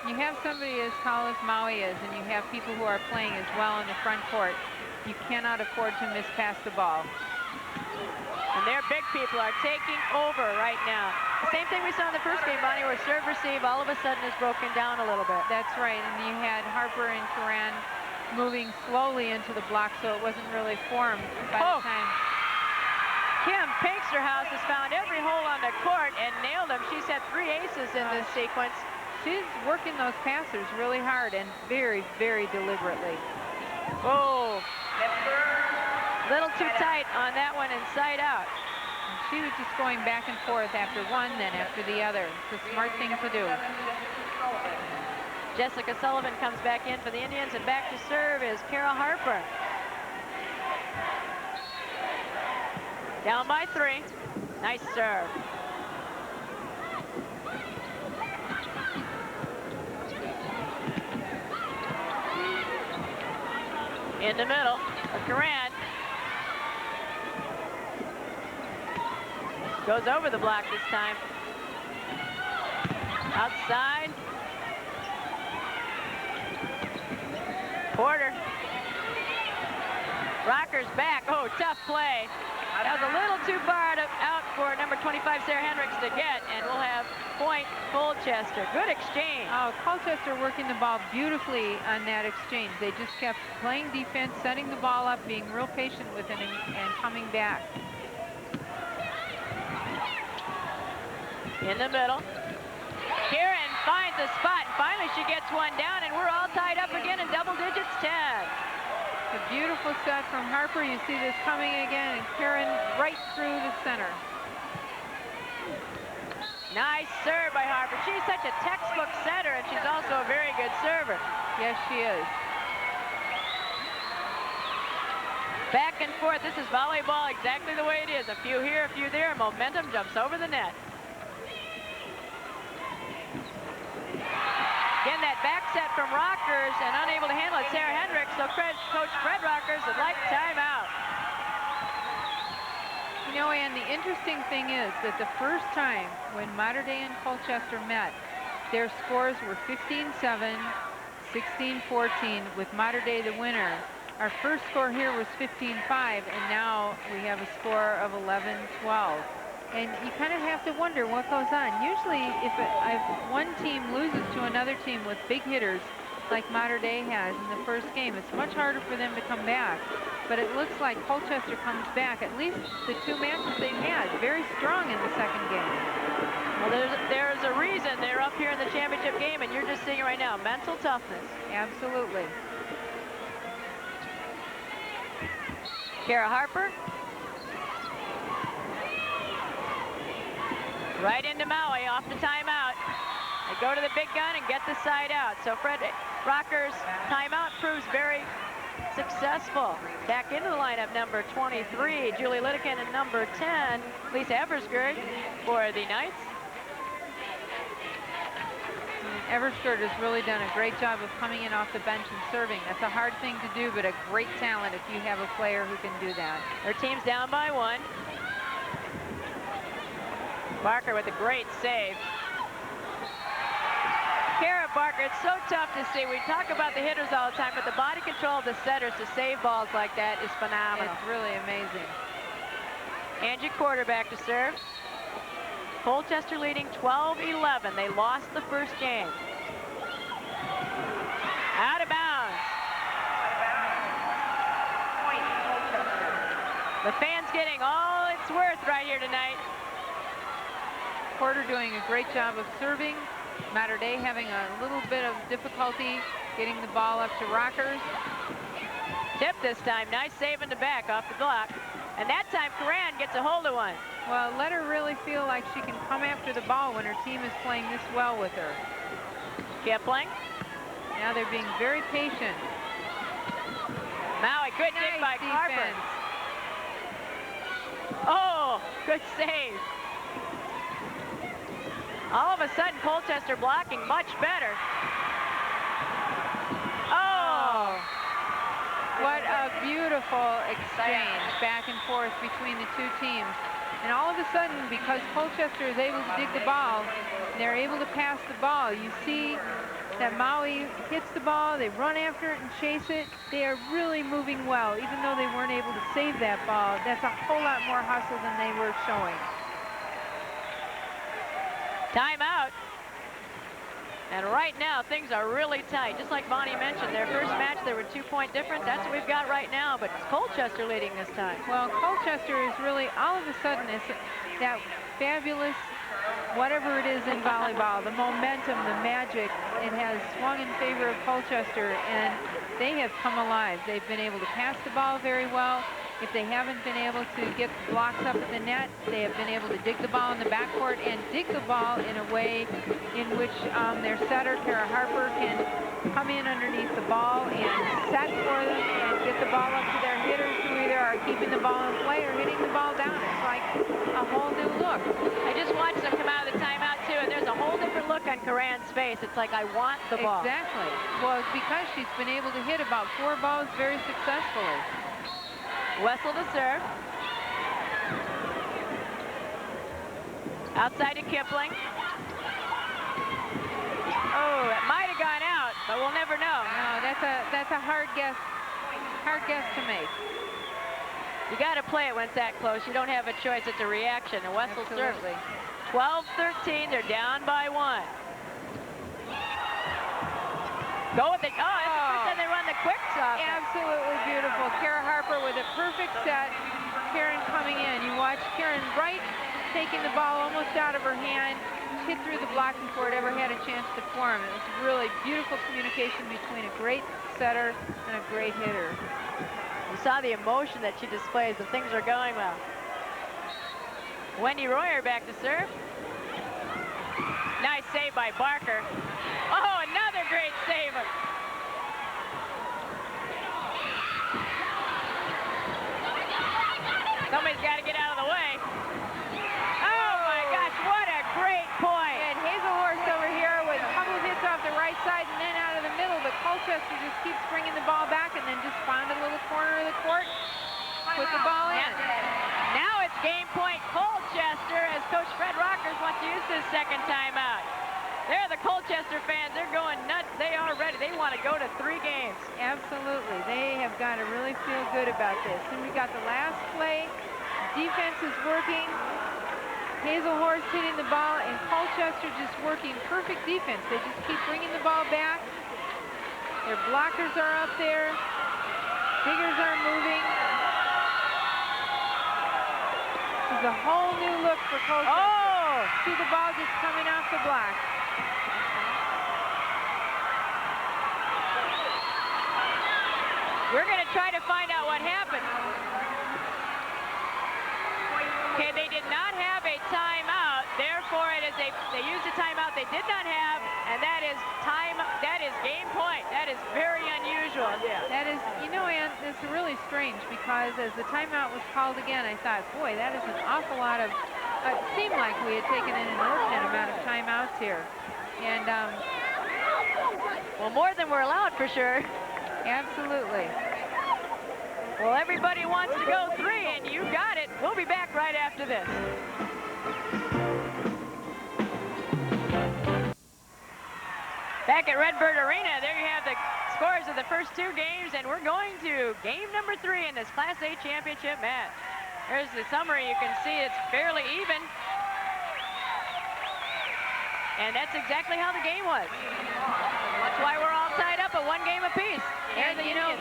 You have somebody as tall as Maui is, and you have people who are playing as well in the front court. You cannot afford to miss pass the ball. And their big people are taking over right now. The same thing we saw in the first game, Bonnie, where serve receive all of a sudden is broken down a little bit. That's right, and you had Harper and Coran moving slowly into the block, so it wasn't really formed by the time. Kim Pinksterhouse has found every hole on the court and nailed them. She's had 3 aces in this sequence. She's working those passers really hard and very, very deliberately. Oh, little too tight on that one inside out. And she was just going back and forth after one, then after the other. It's a smart thing to do. Jessica Sullivan comes back in for the Indians, and back to serve is Kara Harper. Down by 3. Nice serve. In the middle, Coran goes over the block this time. Outside. Porter. Rockers back. Oh, tough play. That was a little too far out for number 25, Sarah Hendricks, to get, and we'll have point Colchester. Good exchange. Oh, Colchester working the ball beautifully on that exchange. They just kept playing defense, setting the ball up, being real patient with it, and coming back. In the middle. Kieran finds a spot, and finally she gets one down, and we're all tied up again in double digits, 10. A beautiful set from Harper. You see this coming again, and Kieran right through the center. Nice serve by Harper. She's such a textbook setter, and she's also a very good good server. Yes, she is. Back and forth. This is volleyball exactly the way it is. A few here, a few there. Momentum jumps over the net. Again, that back set from Rockers and unable to handle it, Sarah Hendricks. So Coach Fred Rockers would like timeout. You know, Ann, the interesting thing is that the first time when Mater Dei and Colchester met, their scores were 15-7, 16-14, with Mater Dei the winner. Our first score here was 15-5, and now we have a score of 11-12. And you kind of have to wonder what goes on. Usually, if one team loses to another team with big hitters, like Mater Dei has in the first game, it's much harder for them to come back. But it looks like Colchester comes back, at least the two matches they've had, very strong in the second game. Well, there's a reason they're up here in the championship game, and you're just seeing it right now, mental toughness. Absolutely. Kara Harper. Right into Maui, off the timeout. They go to the big gun and get the side out. So Fred Rockers' timeout proves very successful. Back into the lineup, number 23, Julie Lidekin, and number 10, Lisa Eversgerd for the Knights. Eversgerd has really done a great job of coming in off the bench and serving. That's a hard thing to do, but a great talent if you have a player who can do that. Their team's down by 1. Barker with a great save. Kara Barker, it's so tough to see. We talk about the hitters all the time, but the body control of the setters to save balls like that is phenomenal. It's really amazing. Angie quarterback to serve. Colchester leading 12-11. They lost the first game. Out of bounds. The fans getting all it's worth right here tonight. Porter doing a great job of serving. Mater Dei having a little bit of difficulty getting the ball up to Rockers. Tip this time. Nice save in the back off the block. And that time Coran gets a hold of one. Well, let her really feel like she can come after the ball when her team is playing this well with her. Kipling. Now they're being very patient. Maui, good dig by Harper. Oh, good save. All of a sudden, Colchester blocking much better. Oh! What a beautiful exchange back and forth between the two teams. And all of a sudden, because Colchester is able to dig the ball, they're able to pass the ball. You see that Maui hits the ball, they run after it and chase it. They are really moving well, even though they weren't able to save that ball. That's a whole lot more hustle than they were showing. Timeout. And right now, things are really tight. Just like Bonnie mentioned, their first match, there were 2-point difference. That's what we've got right now, but it's Colchester leading this time. Well, Colchester is really, all of a sudden, it's that fabulous, whatever it is in volleyball, the momentum, the magic, it has swung in favor of Colchester, and they have come alive. They've been able to pass the ball very well. If they haven't been able to get the blocks up at the net, they have been able to dig the ball in the backcourt and dig the ball in a way in which their setter, Kara Harper, can come in underneath the ball and set for them and get the ball up to their hitters who either are keeping the ball in play or hitting the ball down. It's like a whole new look. I just watched them come out of the timeout, too, and there's a whole different look on Coran's face. It's like, I want the ball. Exactly. Well, it's because she's been able to hit about 4 balls very successfully. Wessel to serve. Outside to Kipling. Oh, it might have gone out, but we'll never know. No, that's a hard guess to make. You got to play it when it's that close. You don't have a choice. It's a reaction. And Wessel serves. 12-13. They're down by 1. Go with it. Oh, that's the first time they run the quicks off. Absolutely beautiful. Kara Harper with a perfect set. Karen coming in. You watch Karen right taking the ball almost out of her hand, hit through the block before it ever had a chance to form. It was really beautiful communication between a great setter and a great hitter. You saw the emotion that she displays. The things are going well. Wendy Royer back to serve. Nice save by Barker. Oh, another great save right side and then out of the middle, but Colchester just keeps bringing the ball back and then just found a little corner of the court, put the ball in. Now it's game point Colchester as Coach Fred Rockers wants to use his second timeout. There, the Colchester fans, they're going nuts. They are ready. They want to go to 3 games. Absolutely. They have got to really feel good about this. And we got the last play. Defense is working. Hazelhorst hitting the ball, and Colchester just working perfect defense. They just keep bringing the ball back. Their blockers are up there. Diggers are moving. This is a whole new look for Colchester. Oh! See the ball just coming off the block. We're going to try to find out what happened. Okay, they did not have a timeout. Therefore, it is they used a timeout they did not have, and that is game point. That is very unusual. Yeah. That is, you know, Ann, it's really strange because as the timeout was called again, I thought, boy, that is an awful lot of, it seemed like we had taken an inordinate amount of timeouts here. And, well, more than we're allowed for sure. absolutely. Well, everybody wants to go 3, and you got it. We'll be back right after this. Back at Redbird Arena, there you have the scores of the first 2 games, and we're going to game number 3 in this Class A championship match. There's the summary. You can see it's fairly even. And that's exactly how the game was. That's why we're all tied up at 1 game apiece. And, you know,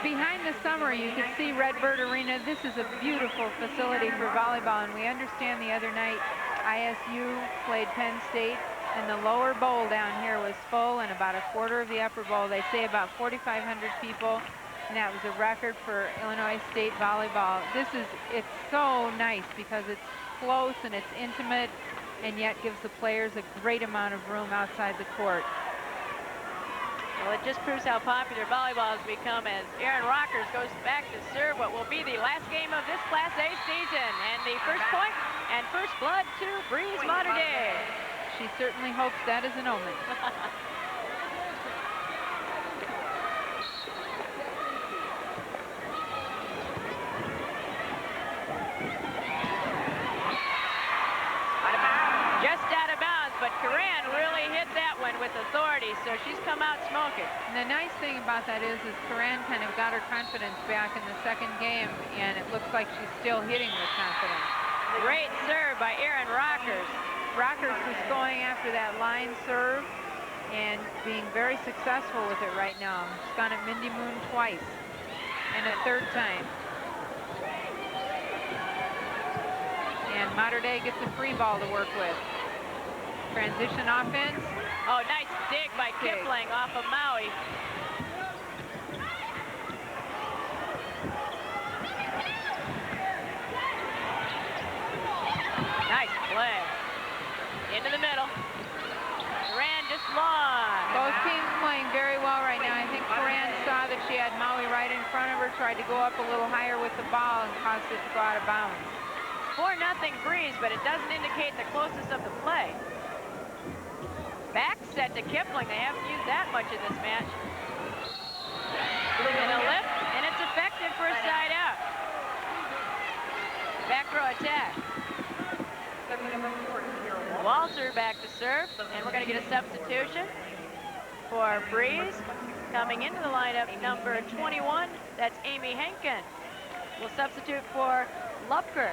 behind the summary, you can see Redbird Arena. This is a beautiful facility for volleyball, and we understand the other night ISU played Penn State, and the lower bowl down here was full, and about a quarter of the upper bowl. They say about 4,500 people, and that was a record for Illinois State volleyball. It's so nice because it's close and it's intimate, and yet gives the players a great amount of room outside the court. Well, it just proves how popular volleyball has become as Aaron Rockers goes back to serve what will be the last game of this Class A season. And the first point and first blood to Breese Mater Dei. She certainly hopes that is an omen. Just out of bounds, but Coran really hit that one with authority, so she's come out smoking. And the nice thing about that is Coran kind of got her confidence back in the second game, and it looks like she's still hitting with confidence. Great serve by Aaron Rockers. Rockers was going after that line serve and being very successful with it right now. She's gone at Mindy Moon twice and a third time. And Mater Dei gets a free ball to work with. Transition offense. Oh, nice dig by Kipling off of Maui. Nice play. Into the middle. Coran just long. Both teams playing very well right now. I think Coran saw that she had Maui right in front of her, tried to go up a little higher with the ball and caused it to go out of bounds. 4-0 Breeze, but it doesn't indicate the closeness of the play. Back set to Kipling. They haven't used that much in this match. And a lift, and it's effective for a side out. Back row attack. Walter back to serve, and we're going to get a substitution for Breeze. Coming into the lineup, number 21, that's Amy Henkin. We'll substitute for Lupker.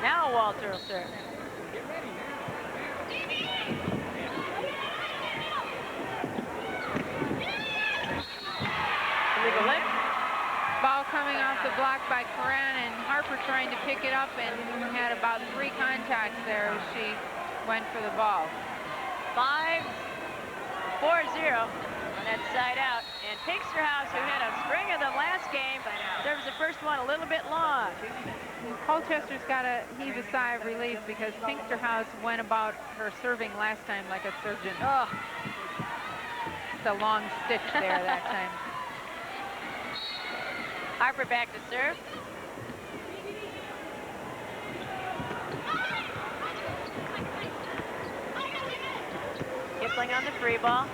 Now Walter will serve. Illegal lift. Ball coming off the block by Coran, and Harper trying to pick it up and had about 3 contacts there as she went for the ball. 5-4-0 on that side out. And Pinksterhouse, who had a string of them last game, serves the first one a little bit long. Colchester's got to heave a sigh of relief because Pinksterhouse went about her serving last time like a surgeon. Oh. It's a long stitch there that time. Harper back to serve. free ball.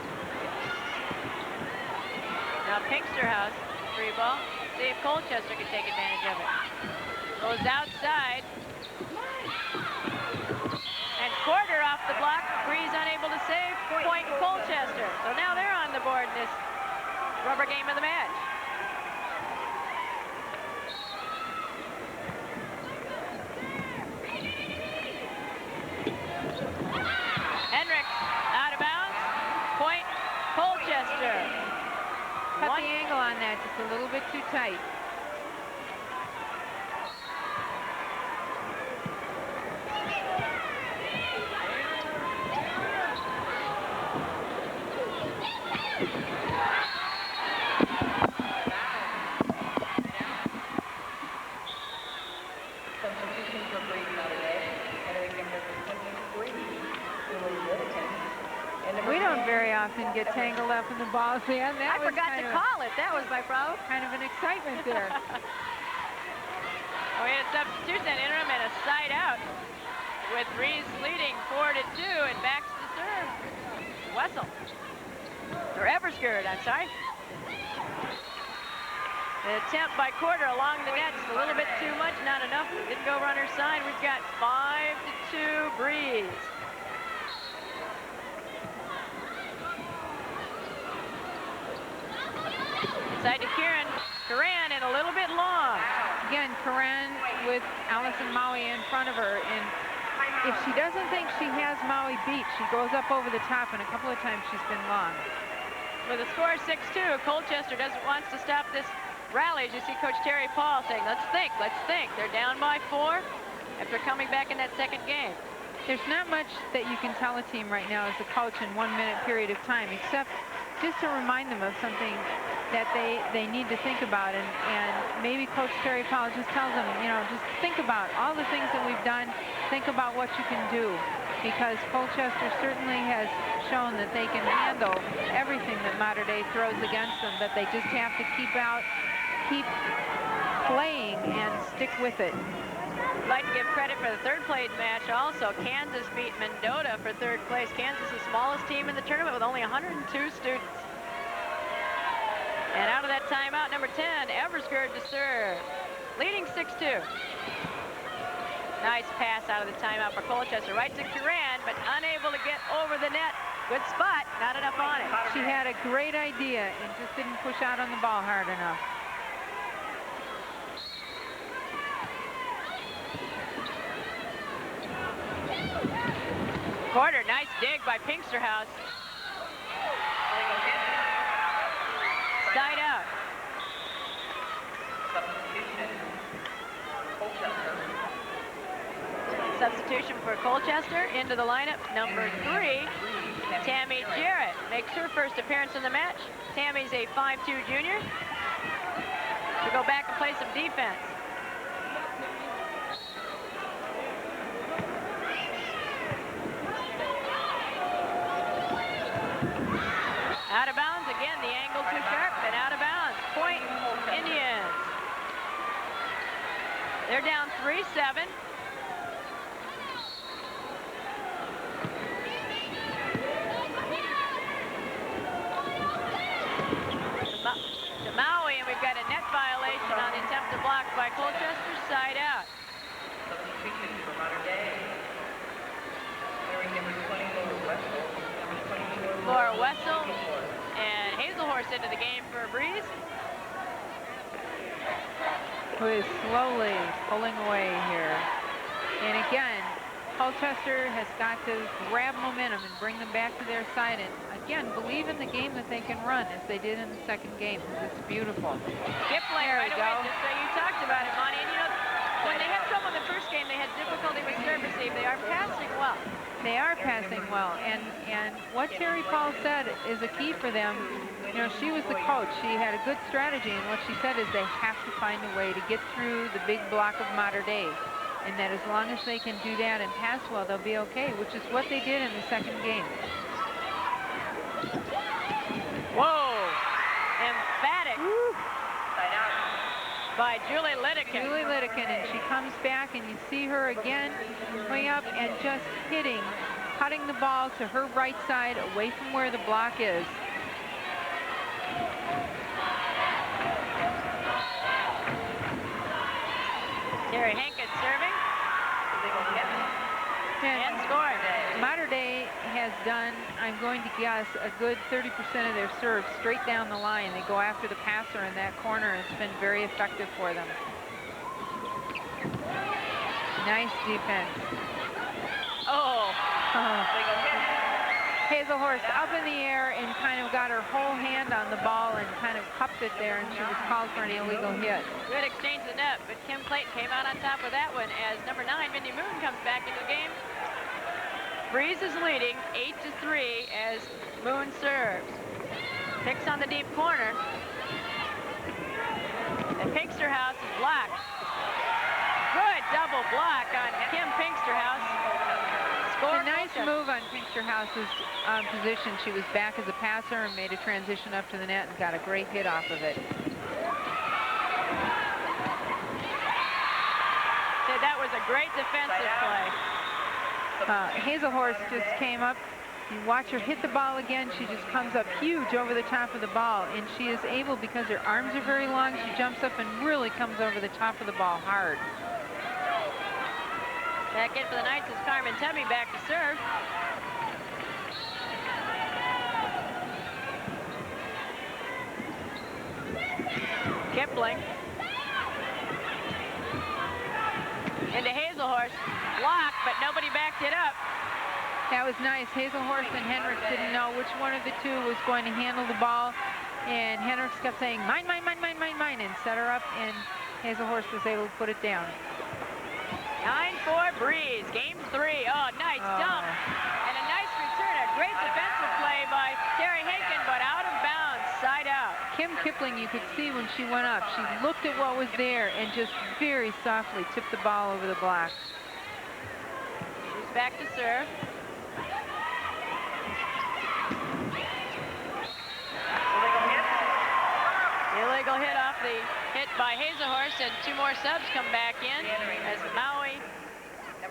Now Pinksterhouse, free ball. See if Colchester can take advantage of it. Goes outside. And Quarter off the block. Breese unable to save. Point Colchester. So now they're on the board in this rubber game of the match. Hendricks out of bounds. Point Colchester. Cut the angle on that just a little bit too tight. We don't very often get tangled up in the balls. Yeah, I forgot to call it. That was my problem. Kind of an excitement there. We had a substitution at interim and a side out with Breese leading 4-2 and backs to serve. Wessel. Or Eversgerd, I'm sorry. The attempt by Quarter along the net, just a little bit too much, not enough. Didn't go runner side. We've got 5-2 Breese. Inside to Kieran. Karan and a little bit long. Again, Karan with Allison Maui in front of her. And if she doesn't think she has Maui beat, she goes up over the top, and a couple of times she's been long. With a score 6-2, Colchester wants to stop this rally. As you see Coach Terry Paul saying, let's think, let's think. They're down by 4 after coming back in that second game. There's not much that you can tell a team right now as a coach in 1 minute period of time, except just to remind them of something that they need to think about. And maybe Coach Terry Powell just tells them, you know, just think about all the things that we've done. Think about what you can do. Because Colchester certainly has shown that they can handle everything that Mater Dei throws against them, that they just have to keep playing and stick with it. I'd like to give credit for the third place match also. Kansas beat Mendota for third place. Kansas, the smallest team in the tournament with only 102 students. And out of that timeout, number 10, Eversgerd to serve, leading 6-2. Nice pass out of the timeout for Colchester, right to Curran, but unable to get over the net. Good spot, not enough on it. She had a great idea and just didn't push out on the ball hard enough. Quarter, nice dig by Pinksterhouse. Side out. Substitution for Colchester. Into the lineup, number 3, Tammy Jarrett. Makes her first appearance in the match. Tammy's a 5'2" junior. To go back and play some defense. Out of bounds again, the angle too sharp, and out of bounds. Point Indians. They're down 3-7. To Maui, and we've got a net violation on the attempt to block by Colchester, side out. Substitution for Mater Dei. Wearing number 20, Wessel. Laura Wessel and Hazelhorse into the game for Breese. Who is slowly pulling away here. And again, Colchester has got to grab momentum and bring them back to their side. And again, believe in the game that they can run as they did in the second game. It's beautiful. Skip play right away. Just so you talked about it, Monty. And you know, when they had trouble in the first game, they had difficulty with serve receive. They are passing well. They are passing well, and what Terry Paul said is a key for them. You know, she was the coach. She had a good strategy, and what she said is they have to find a way to get through the big block of Mater Dei, and that as long as they can do that and pass well, they'll be okay, which is what they did in the second game. Whoa! Emphatic. By Julie Lidekin. Julie Lidekin, and she comes back, and you see her again going up and just hitting cutting the ball to her right side, away from where the block is. Terry Hankins serving. And scoring. Mater Dei has done, I'm going to guess, a good 30% of their serves straight down the line. They go after the passer in that corner. It's been very effective for them. Nice defense. Oh. Hazelhorst up in the air and kind of got her whole hand on the ball and kind of cupped it there, and she was called for an illegal hit. Good exchange of the net, but Kim Clayton came out on top of that one as number 9, Mindy Moon, comes back into the game. Breese is leading 8-3 as Moon serves. Picks on the deep corner. And Pinksterhouse is blocked. Good double block on Kim Pinksterhouse. A nice move on Pinksterhouse's position. She was back as a passer and made a transition up to the net and got a great hit off of it. That was a great defensive play. Hazelhorst just came up. You watch her hit the ball again. She just comes up huge over the top of the ball, and she is able, because her arms are very long, she jumps up and really comes over the top of the ball hard. Back in for the Knights is Carmen Tubby, back to serve. Kipling. Into Hazelhorst. Blocked, but nobody backed it up. That was nice. Hazelhorst and Hendricks didn't know which one of the two was going to handle the ball, and Hendricks kept saying, mine, mine, mine, mine, mine, mine, and set her up, and Hazelhorst was able to put it down. 9-4 Breese, game 3. Oh, nice dump. And a nice return. A great defensive play by Terry Haken, but out of bounds, side out. Kim Kipling, you could see when she went up, she looked at what was there and just very softly tipped the ball over the block. She's back to serve. Illegal hit off the hit by Hazelhorst, and 2 more subs come back in as Maui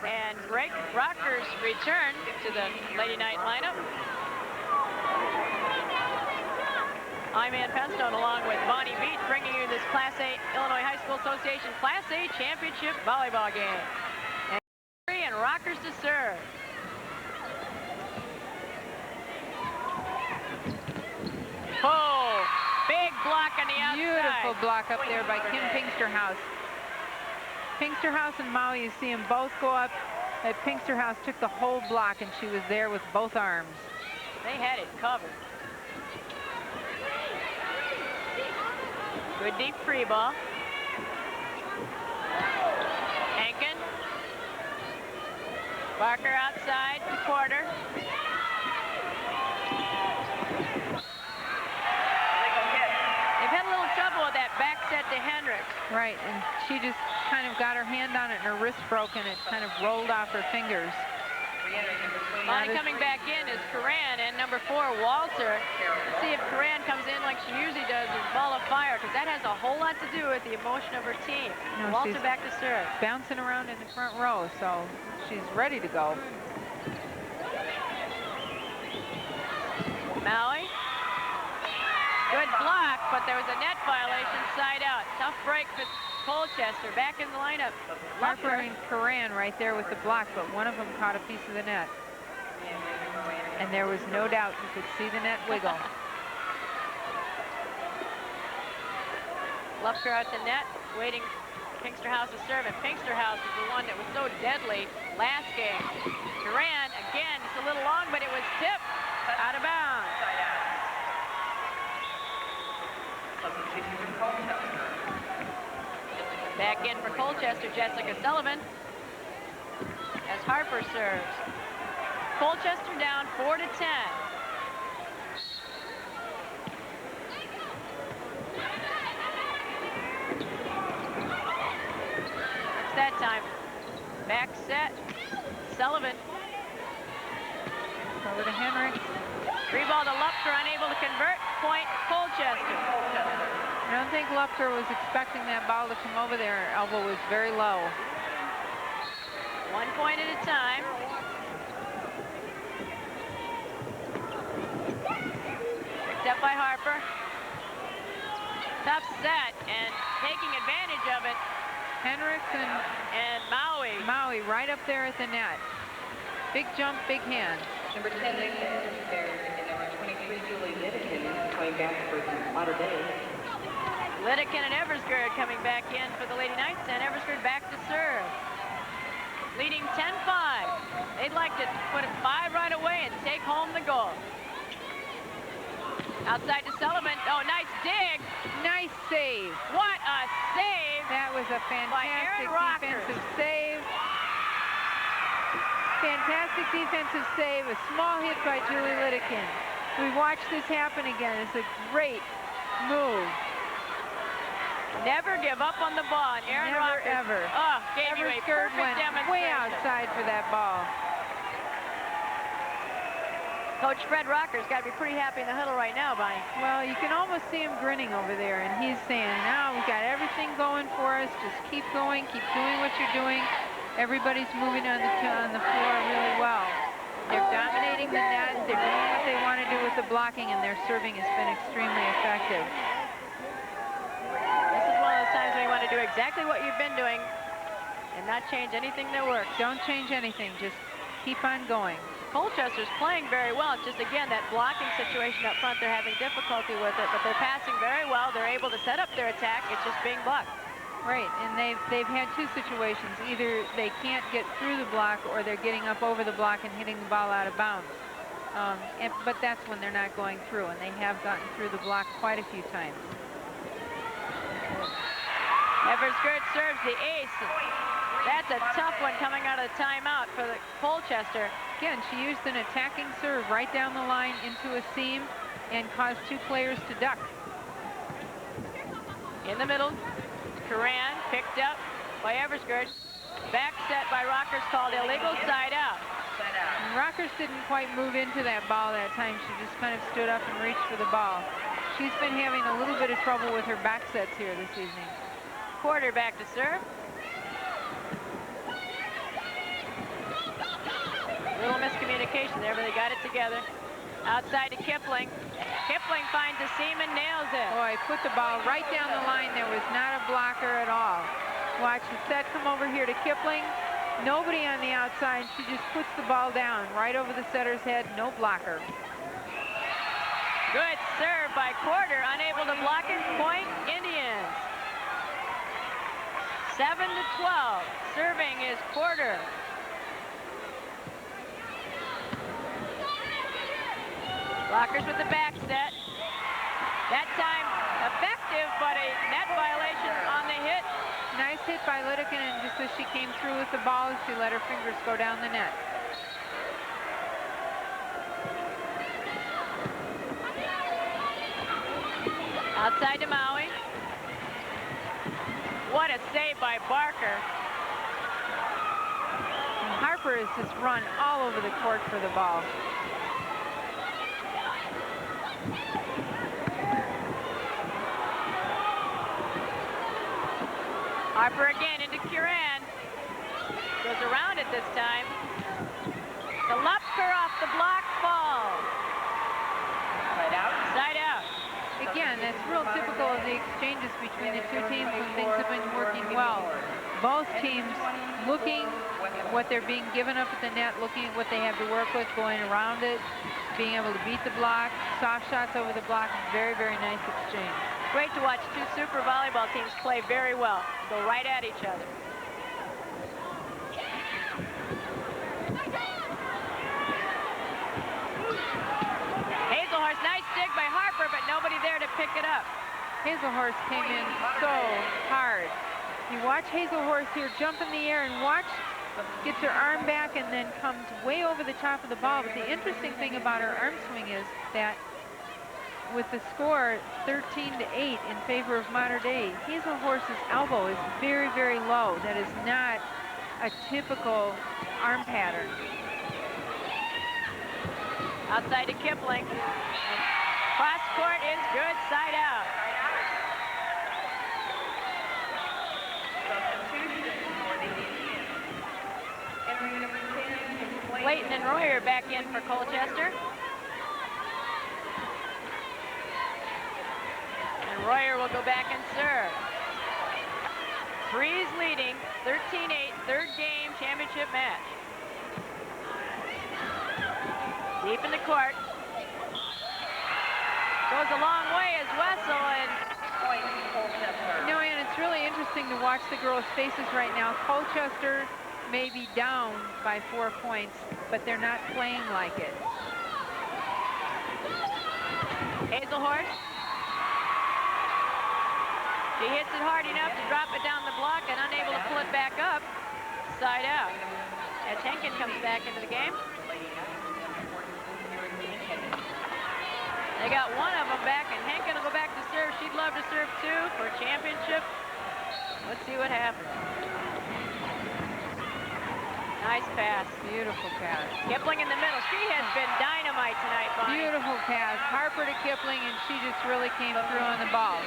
and Rockers return to the Lady Knight lineup. I'm Ann Penstone along with Bonnie Beach, bringing you this Class A Illinois High School Association Class A Championship volleyball game. And Rockers to serve. Oh, big block on the outside. Beautiful block up there by Kim Pinksterhouse. Pinksterhouse and Maui, you see them both go up. Pinksterhouse took the whole block, and she was there with both arms. They had it covered. Good deep free ball. Hankin. Barker outside to quarter. They've had a little trouble with that back set to Hendricks. Right, and she just kind of got her hand on it and her wrist broke, and it kind of rolled off her fingers. Bonnie coming back in is Coran, and number 4, Walter. Let's see if Coran comes in like she usually does with ball of fire, because that has a whole lot to do with the emotion of her team. No, Walter back to serve. Bouncing around in the front row, so she's ready to go. Maui. Good block, but there was a net violation, side out. Tough break for Colchester, back in the lineup. Harper and Coran right there with the block, but one of them caught a piece of the net. And there was no doubt you could see the net wiggle. Lupker out to net, waiting Pinksterhouse to serve, and Pinksterhouse is the one that was so deadly last game. Coran, again, it's a little long, but it was tipped out of bounds. Back in for Colchester, Jessica Sullivan, as Harper serves. Colchester down 4-10. It's that time. Back set. Sullivan. Over to Hendricks. Free ball to Lupker, unable to convert. Point Colchester. I don't think Lupker was expecting that ball to come over there. Her elbow was very low. 1 point at a time. up by Harper. Tough set and taking advantage of it. Henricks and Maui. Maui right up there at the net. Big jump, big hand. Number 10, Lisa Eversberg, and number 23, Julie Litteken, coming back for Mater Dei. Litteken and Eversgerd coming back in for the Lady Knights, and Eversgerd back to serve. Leading 10-5. They'd like to put it 5 right away and take home the goal. Outside to Sullivan. Oh, nice dig. Nice save. What a save. That was a fantastic defensive save. Fantastic defensive save. A small hit by Julie Litteken. We watched this happen again. It's a great move. Never give up on the ball. And Aaron Never, Rockers, ever. Oh, gave you a Eversgerd perfect went demonstration. way outside for that ball. Coach Fred Rocker's got to be pretty happy in the huddle right now, Bonnie. Well, you can almost see him grinning over there, and he's saying, now we've got everything going for us. Just keep going, keep doing what you're doing. Everybody's moving on the floor really well. They're dominating the net. They're doing what they want to do with the blocking, and their serving has been extremely effective. This is one of those times when you want to do exactly what you've been doing and not change anything that works. Don't change anything. Just keep on going. Colchester's playing very well. It's just, again, that blocking situation up front, they're having difficulty with it, but they're passing very well. They're able to set up their attack. It's just being blocked. Right, and they've had two situations. Either they can't get through the block or they're getting up over the block and hitting the ball out of bounds. But that's when they're not going through, and they have gotten through the block quite a few times. Eversgerd serves the ace. That's a tough one coming out of the timeout for the Colchester. Again, she used an attacking serve right down the line into a seam and caused two players to duck. In the middle, Karan picked up by Eversgerd. Back set by Rockers, called illegal, side out. And Rockers didn't quite move into that ball that time. She just kind of stood up and reached for the ball. She's been having a little bit of trouble with her back sets here this evening. Porter back to serve. Little miscommunication there, but they got it together. Outside to Kipling. Kipling finds a seam and nails it. Boy, put the ball right down the line. There was not a blocker at all. Watch the set come over here to Kipling. Nobody on the outside. She just puts the ball down right over the setter's head. No blocker. Good serve by Porter. Unable to block it. Point Indians. 7-12. Serving is Porter. Rockers with the back set. That time effective, but a net violation on the hit. Nice hit by Litteken, and just as she came through with the ball, she let her fingers go down the net. Outside to Maui. What a save by Barker. And Harper has just run all over the court for the ball. Harper again into Curran. Goes around it this time. The Lupker off the block falls. Side out. Side out. Again, that's real typical of the exchanges between the two teams when things have been working well. Both teams looking at what they're being given up at the net, looking at what they have to work with, going around it, being able to beat the block, soft shots over the block. Very, very nice exchange. Great to watch two super volleyball teams play very well. Go right at each other. Hazelhorst, nice dig by Harper, but nobody there to pick it up. Hazelhorst came in so hard. You watch Hazelhorst here jump in the air and watch, gets her arm back and then comes way over the top of the ball. But the interesting thing about her arm swing is that with the score 13-8 in favor of Mater Dei, Hazelhorst's elbow is very, very low. That is not a typical arm pattern. Outside to Kipling. And cross court is good, side out. Clayton and Royer back in for Colchester. Royer will go back and serve. Breese leading, 13-8, third game championship match. Deep in the court. Goes a long way as Wessel, and No, and it's really interesting to watch the girls' faces right now. Colchester may be down by 4 points, but they're not playing like it. Hazelhorst. She hits it hard enough to drop it down the block and unable to pull it back up. Side out. As Henkin comes back into the game. They got one of them back, and Henkin will go back to serve. She'd love to serve too for championship. Let's see what happens. Nice pass. Beautiful pass. Kipling in the middle. She has been dynamite tonight, Bonnie. Beautiful pass. Harper to Kipling, and she just really came through on the ball.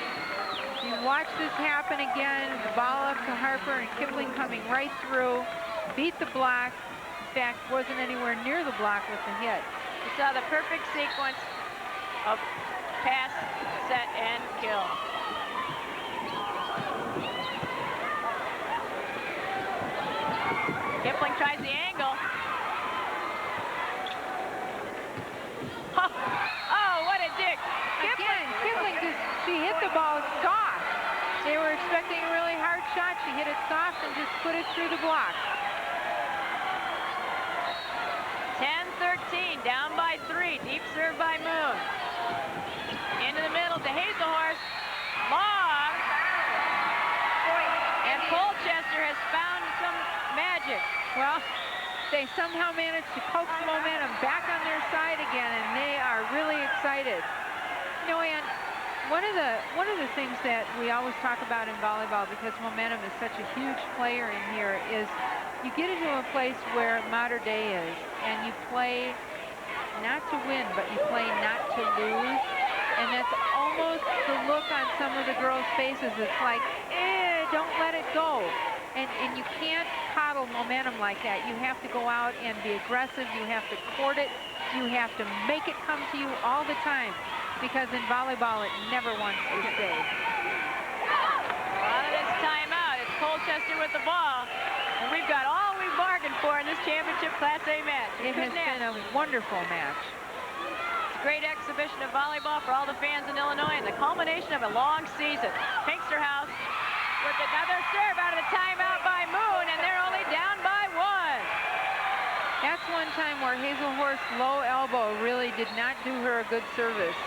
You watch this happen again. The ball up to Harper, and Kipling coming right through. Beat the block. In fact, wasn't anywhere near the block with the hit. You saw the perfect sequence of pass, set, and kill. Kipling tries the angle. Oh, what a dig. Again, Kipling just, she hit the ball soft. They were expecting a really hard shot. She hit it soft and just put it through the block. 10-13, down by 3. Deep serve by Moon. Into the middle to Hazelhorst. Long. And Colchester has found some magic. Well, they somehow managed to coax the momentum back on their side again, and they are really excited. You know, Ann, one of the things that we always talk about in volleyball, because momentum is such a huge player in here, is you get into a place where modern day is, and you play not to win, but you play not to lose. And that's almost the look on some of the girls' faces. It's like, don't let it go. And you can't coddle momentum like that. You have to go out and be aggressive. You have to court it. You have to make it come to you all the time. Because in volleyball, it never wants to stay. Out of this timeout, it's Colchester with the ball. And we've got all we've bargained for in this championship Class A match. It has been a wonderful match. It's a great exhibition of volleyball for all the fans in Illinois and the culmination of a long season. Pinksterhouse with another serve out of the timeout by Moon, and they're only down by 1. That's one time where Hazelhorst's low elbow really did not do her a good service.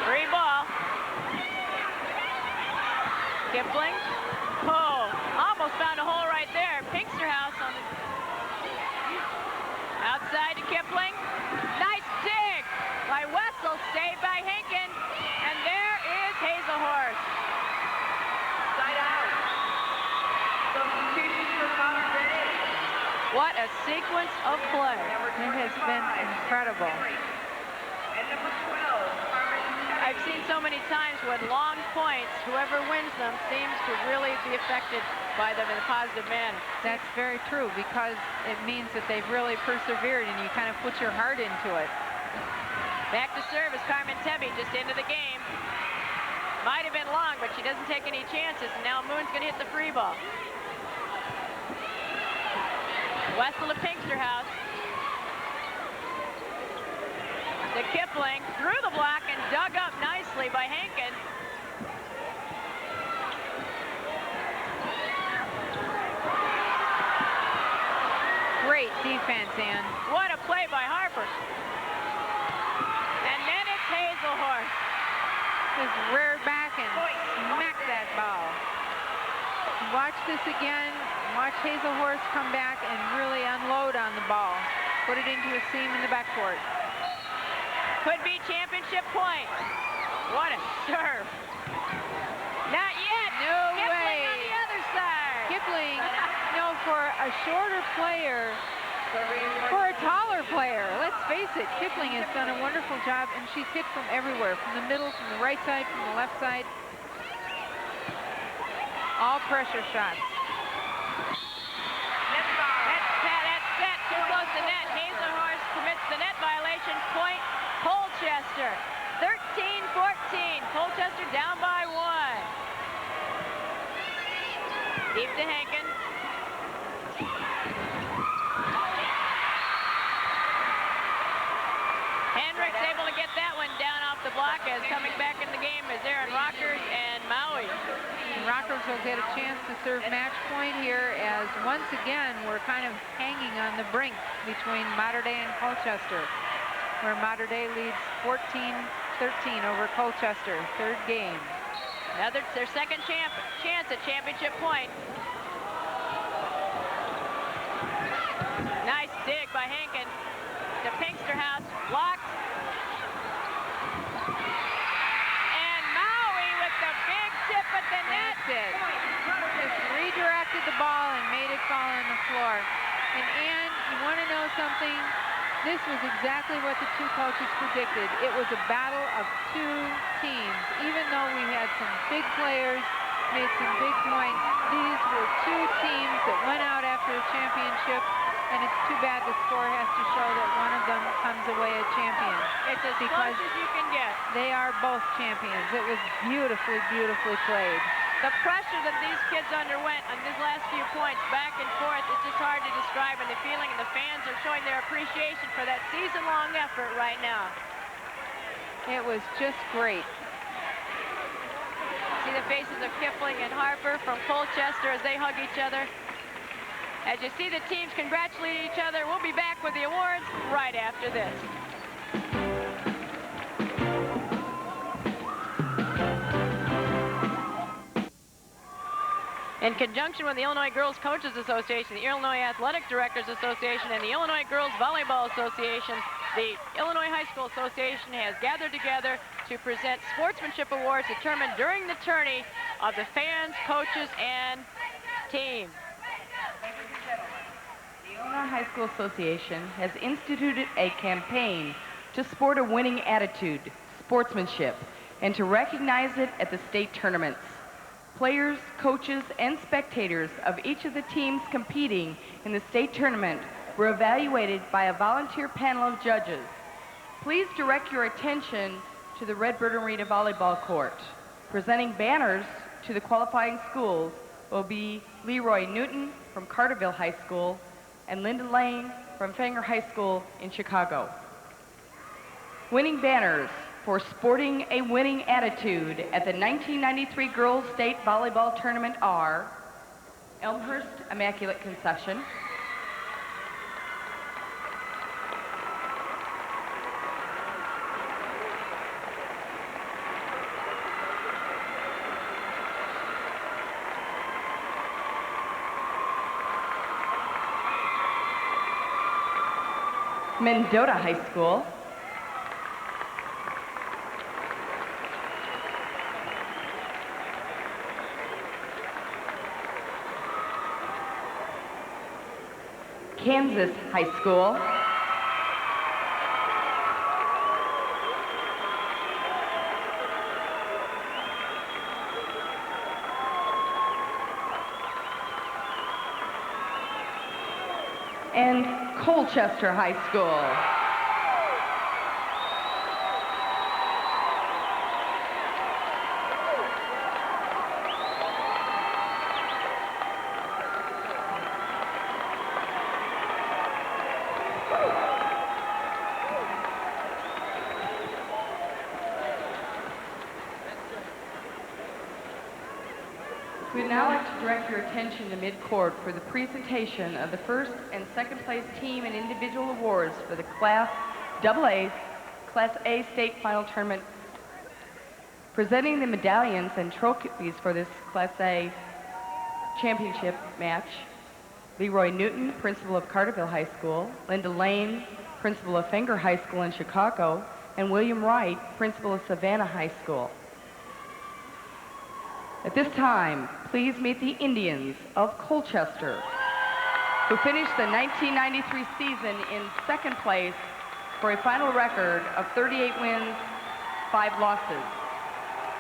Free ball. Kipling. Oh, almost found a hole right there. Pinksterhouse on the outside to Kipling. Nice dig by Wessel, saved by Henkin. And there is Hazelhorst. Side out. Substitutions for Connor Day. What a sequence of play. It has been incredible. And number 12, Carmen. I've seen so many times when long points, whoever wins them seems to really be affected by them in a positive manner. That's very true, because it means that they've really persevered and you kind of put your heart into it. Back to serve is Carmen Tebby, just into the game. Might have been long, but she doesn't take any chances, and now Moon's going to hit the free ball. Wessel to Pinksterhouse. To Kipling, through the block and dug up nicely by Henkin. Great defense, Ann. What a play by Harper. And then it's Hazelhorst. Just reared back and smacked that ball. Watch this again. Watch Hazelhorst come back and really unload on the ball. Put it into a seam in the backcourt. Could be championship point. What a serve. Not yet. No Kipling way. on the other side. Kipling, for a shorter player, for a taller player, let's face it, Kipling has done a wonderful job, and she's hit from everywhere, from the middle, from the right side, from the left side. All pressure shots. That's set. Too close to net. Hazelhorst commits the net violation. Point. Colchester Colchester. 13-14. Colchester down by 1. Deep to Hankin. Hendricks able to get that one down off the block, as coming back in the game is Aaron Rockers and Maui. Rockers will get a chance to serve match point here, as once again we're kind of hanging on the brink between Mater Dei and Colchester, where Mater Dei leads 14-13 over Colchester. Third game. Their second chance at championship point. Nice dig by Hankin to Pinksterhouse. Blocked. And Maui with the big tip at the net. That's it. Just redirected the ball and made it fall on the floor. And Ann, you want to know something? This was exactly what the two coaches predicted. It was a battle of two teams. Even though we had some big players, made some big points, these were two teams that went out after a championship, and it's too bad the score has to show that one of them comes away a champion. It's as close as you can get. They are both champions. It was beautifully, beautifully played. The pressure that these kids underwent on these last few points, back and forth, it's just hard to describe, and the feeling, and the fans are showing their appreciation for that season-long effort right now. It was just great. See the faces of Kipling and Harper from Colchester as they hug each other. As you see the teams congratulate each other, we'll be back with the awards right after this. In conjunction with the Illinois Girls Coaches Association, the Illinois Athletic Directors Association, and the Illinois Girls Volleyball Association, the Illinois High School Association has gathered together to present sportsmanship awards determined during the tourney of the fans, coaches, and team. The Illinois High School Association has instituted a campaign to sport a winning attitude, sportsmanship, and to recognize it at the state tournaments. Players, coaches, and spectators of each of the teams competing in the state tournament were evaluated by a volunteer panel of judges. Please direct your attention to the Redbird Arena volleyball court. Presenting banners to the qualifying schools will be Leroy Newton from Carterville High School and Linda Lane from Fenger High School in Chicago. Winning banners for sporting a winning attitude at the 1993 Girls State Volleyball Tournament are Elmhurst Immaculate Conception, Mendota High School, Kansas High School, and Colchester High School. We'd now like to direct your attention to mid-court for the presentation of the first and second place team and individual awards for the Class AA, Class A State Final Tournament. Presenting the medallions and trophies for this Class A championship match, Leroy Newton, principal of Carterville High School, Linda Lane, principal of Fenger High School in Chicago, and William Wright, principal of Savannah High School. At this time, please meet the Indians of Colchester, who finished the 1993 season in second place for a final record of 38 wins, 5 losses.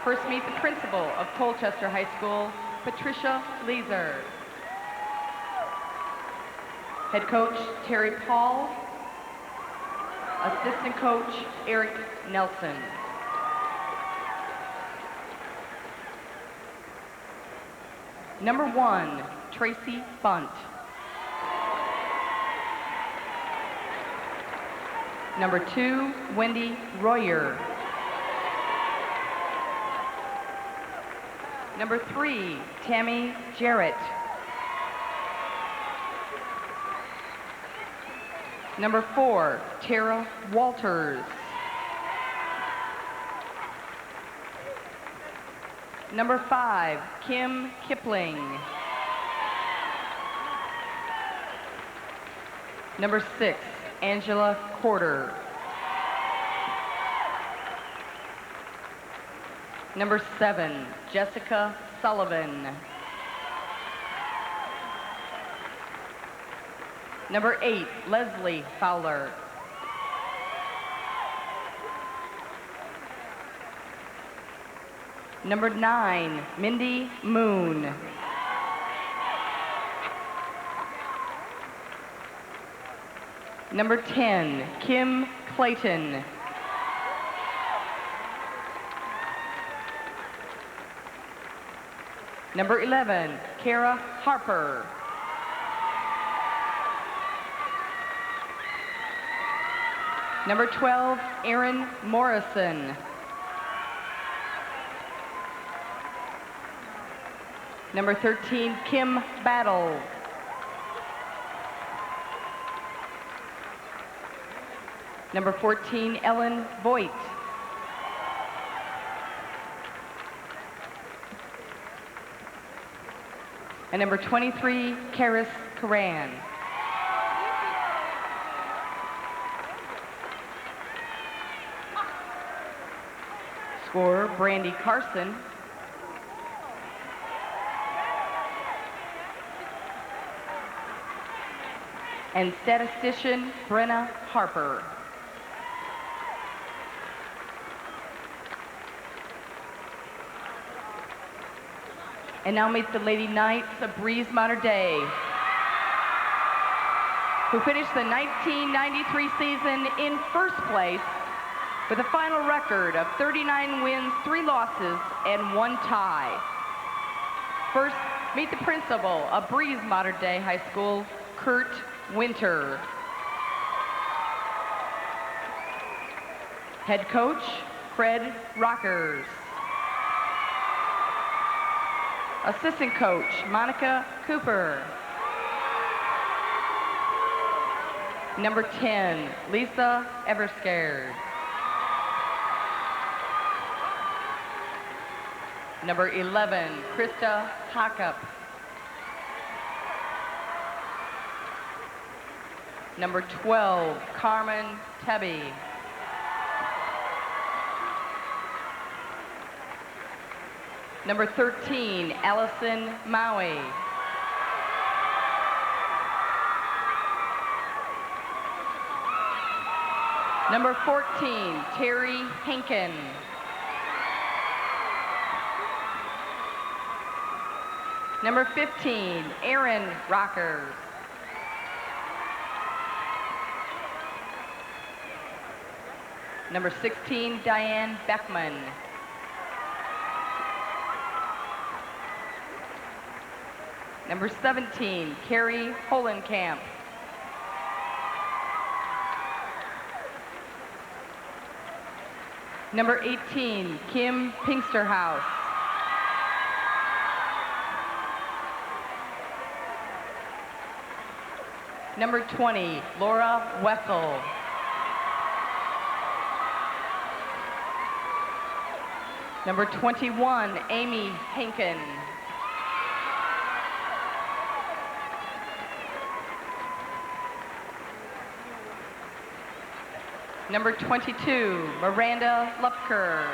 First meet the principal of Colchester High School, Patricia Leeser. Head coach Terry Paul, Assistant coach, Eric Nelson. Number 1, Tracy Bunt. Number 2, Wendy Royer. Number 3, Tammy Jarrett. Number 4, Tara Walters. Number 5, Kim Kipling. Number 6, Angela Corder. Number 7, Jessica Sullivan. Number 8, Leslie Fowler. Number 9, Mindy Moon. Number 10, Kim Clayton. Number 11, Kara Harper. Number 12, Erin Morrison. Number 13, Kim Battle. Number 14, Ellen Voigt. And number 23, Karis Karan. Scorer, Brandy Carson. And statistician, Brenna Harper. And now meet the Lady Knights of Breese Mater Dei, who finished the 1993 season in first place with a final record of 39 wins, 3 losses, and 1 tie. First, meet the principal of Breese Mater Dei High School, Kurt Winter. Head coach, Fred Rockers. Assistant coach, Monica Cooper. Number 10, Lisa Everscared. Number 11, Krista Hockup. Number 12, Carmen Tebby. Number 13, Allison Maui. Number 14, Terry Hinken. Number 15, Aaron Rockers. Number 16, Diane Beckman. Number 17, Carrie Holenkamp. Number 18, Kim Pinksterhouse. Number 20, Laura Wessel. Number 21, Amy Hinken. Number 22, Miranda Lupker.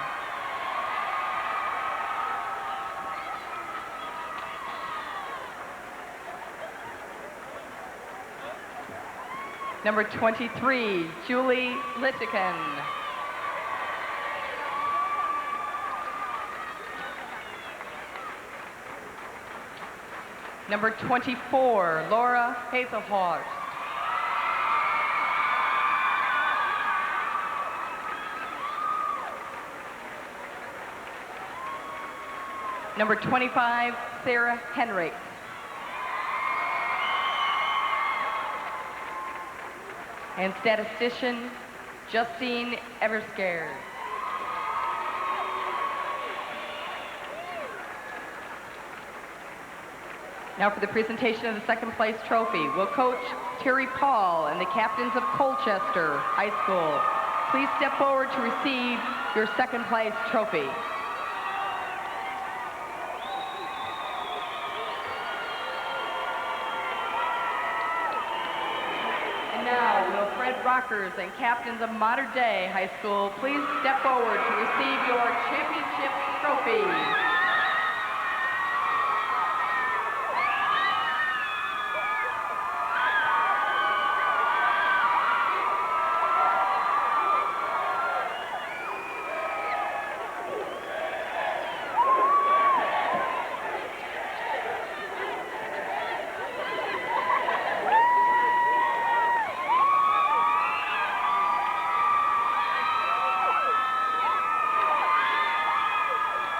Number 23, Julie Littiken. Number 24, Laura Hazelhorst. Number 25, Sarah Henricks. And statistician, Justine Everscared. Now for the presentation of the second place trophy, will Coach Terry Paul and the captains of Colchester High School please step forward to receive your second place trophy. And now will Fred Rockers and captains of Mater Dei High School please step forward to receive your championship trophy.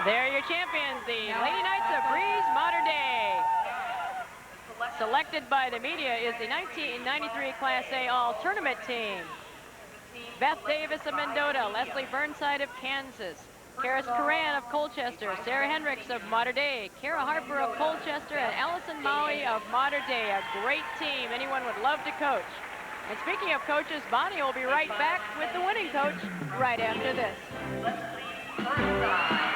There are your champions, the Lady Knights of Breese, Mater Dei. Selected by the media is the 1993 Class A All-Tournament team. Beth Davis of Mendota, Leslie Burnside of Kansas, Karis Karan of Colchester, Sarah Hendricks of Mater Dei, Kara Harper of Colchester, and Allison Molly of Mater Dei. A great team anyone would love to coach. And speaking of coaches, Bonnie will be right back with the winning coach right after this. Leslie Burnside.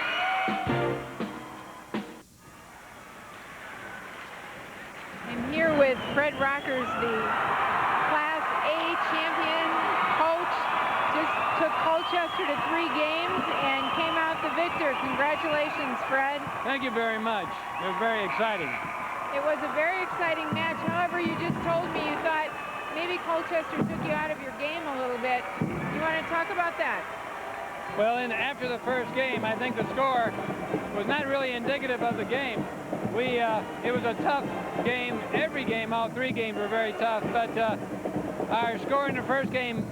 I'm here with Fred Rockers, the Class A champion coach. Just took Colchester to 3 games and came out the victor. Congratulations, Fred. Thank you very much. It was very exciting. It was a very exciting match. However, you just told me you thought maybe Colchester took you out of your game a little bit. You want to talk about that? Well, after the first game, I think the score was not really indicative of the game. It was a tough game. Every game, all 3 games were very tough, but our score in the first game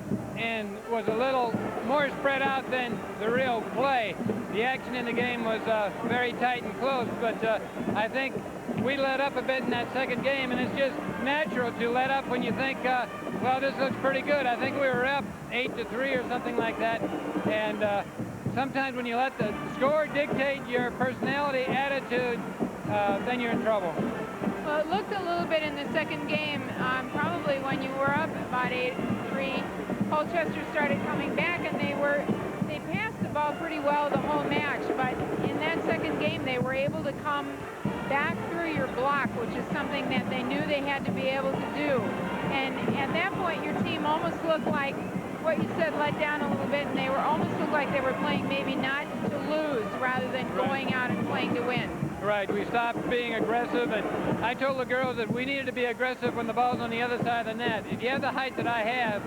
was a little more spread out than the real play. The action in the game was very tight and close, but I think we let up a bit in that second game, and it's just natural to let up when you think, well, this looks pretty good. I think we were up 8-3 or something like that, and sometimes when you let the score dictate your personality, attitude, then you're in trouble. Well, it looked a little bit in the second game, probably when you were up about 8-3, Colchester started coming back, and they passed the ball pretty well the whole match, but in that second game they were able to come back through your block, which is something that they knew they had to be able to do. And at that point your team almost looked like what you said, let down a little bit, and they almost looked like they were playing maybe not to lose rather than going out and playing to win. Right, we stopped being aggressive, and I told the girls that we needed to be aggressive when the ball's on the other side of the net. If you have the height that I have,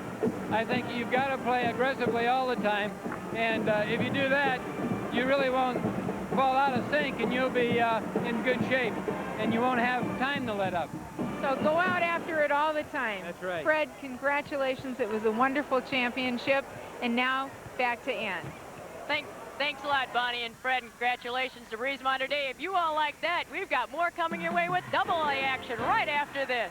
I think you've got to play aggressively all the time, and if you do that, you really won't fall out of sync, and you'll be in good shape, and you won't have time to let up. So go out after it all the time. That's right. Fred, congratulations. It was a wonderful championship, and now back to Ann. Thanks a lot, Bonnie and Fred, and congratulations to Breese Mater Dei. If you all like that, we've got more coming your way with double A action right after this.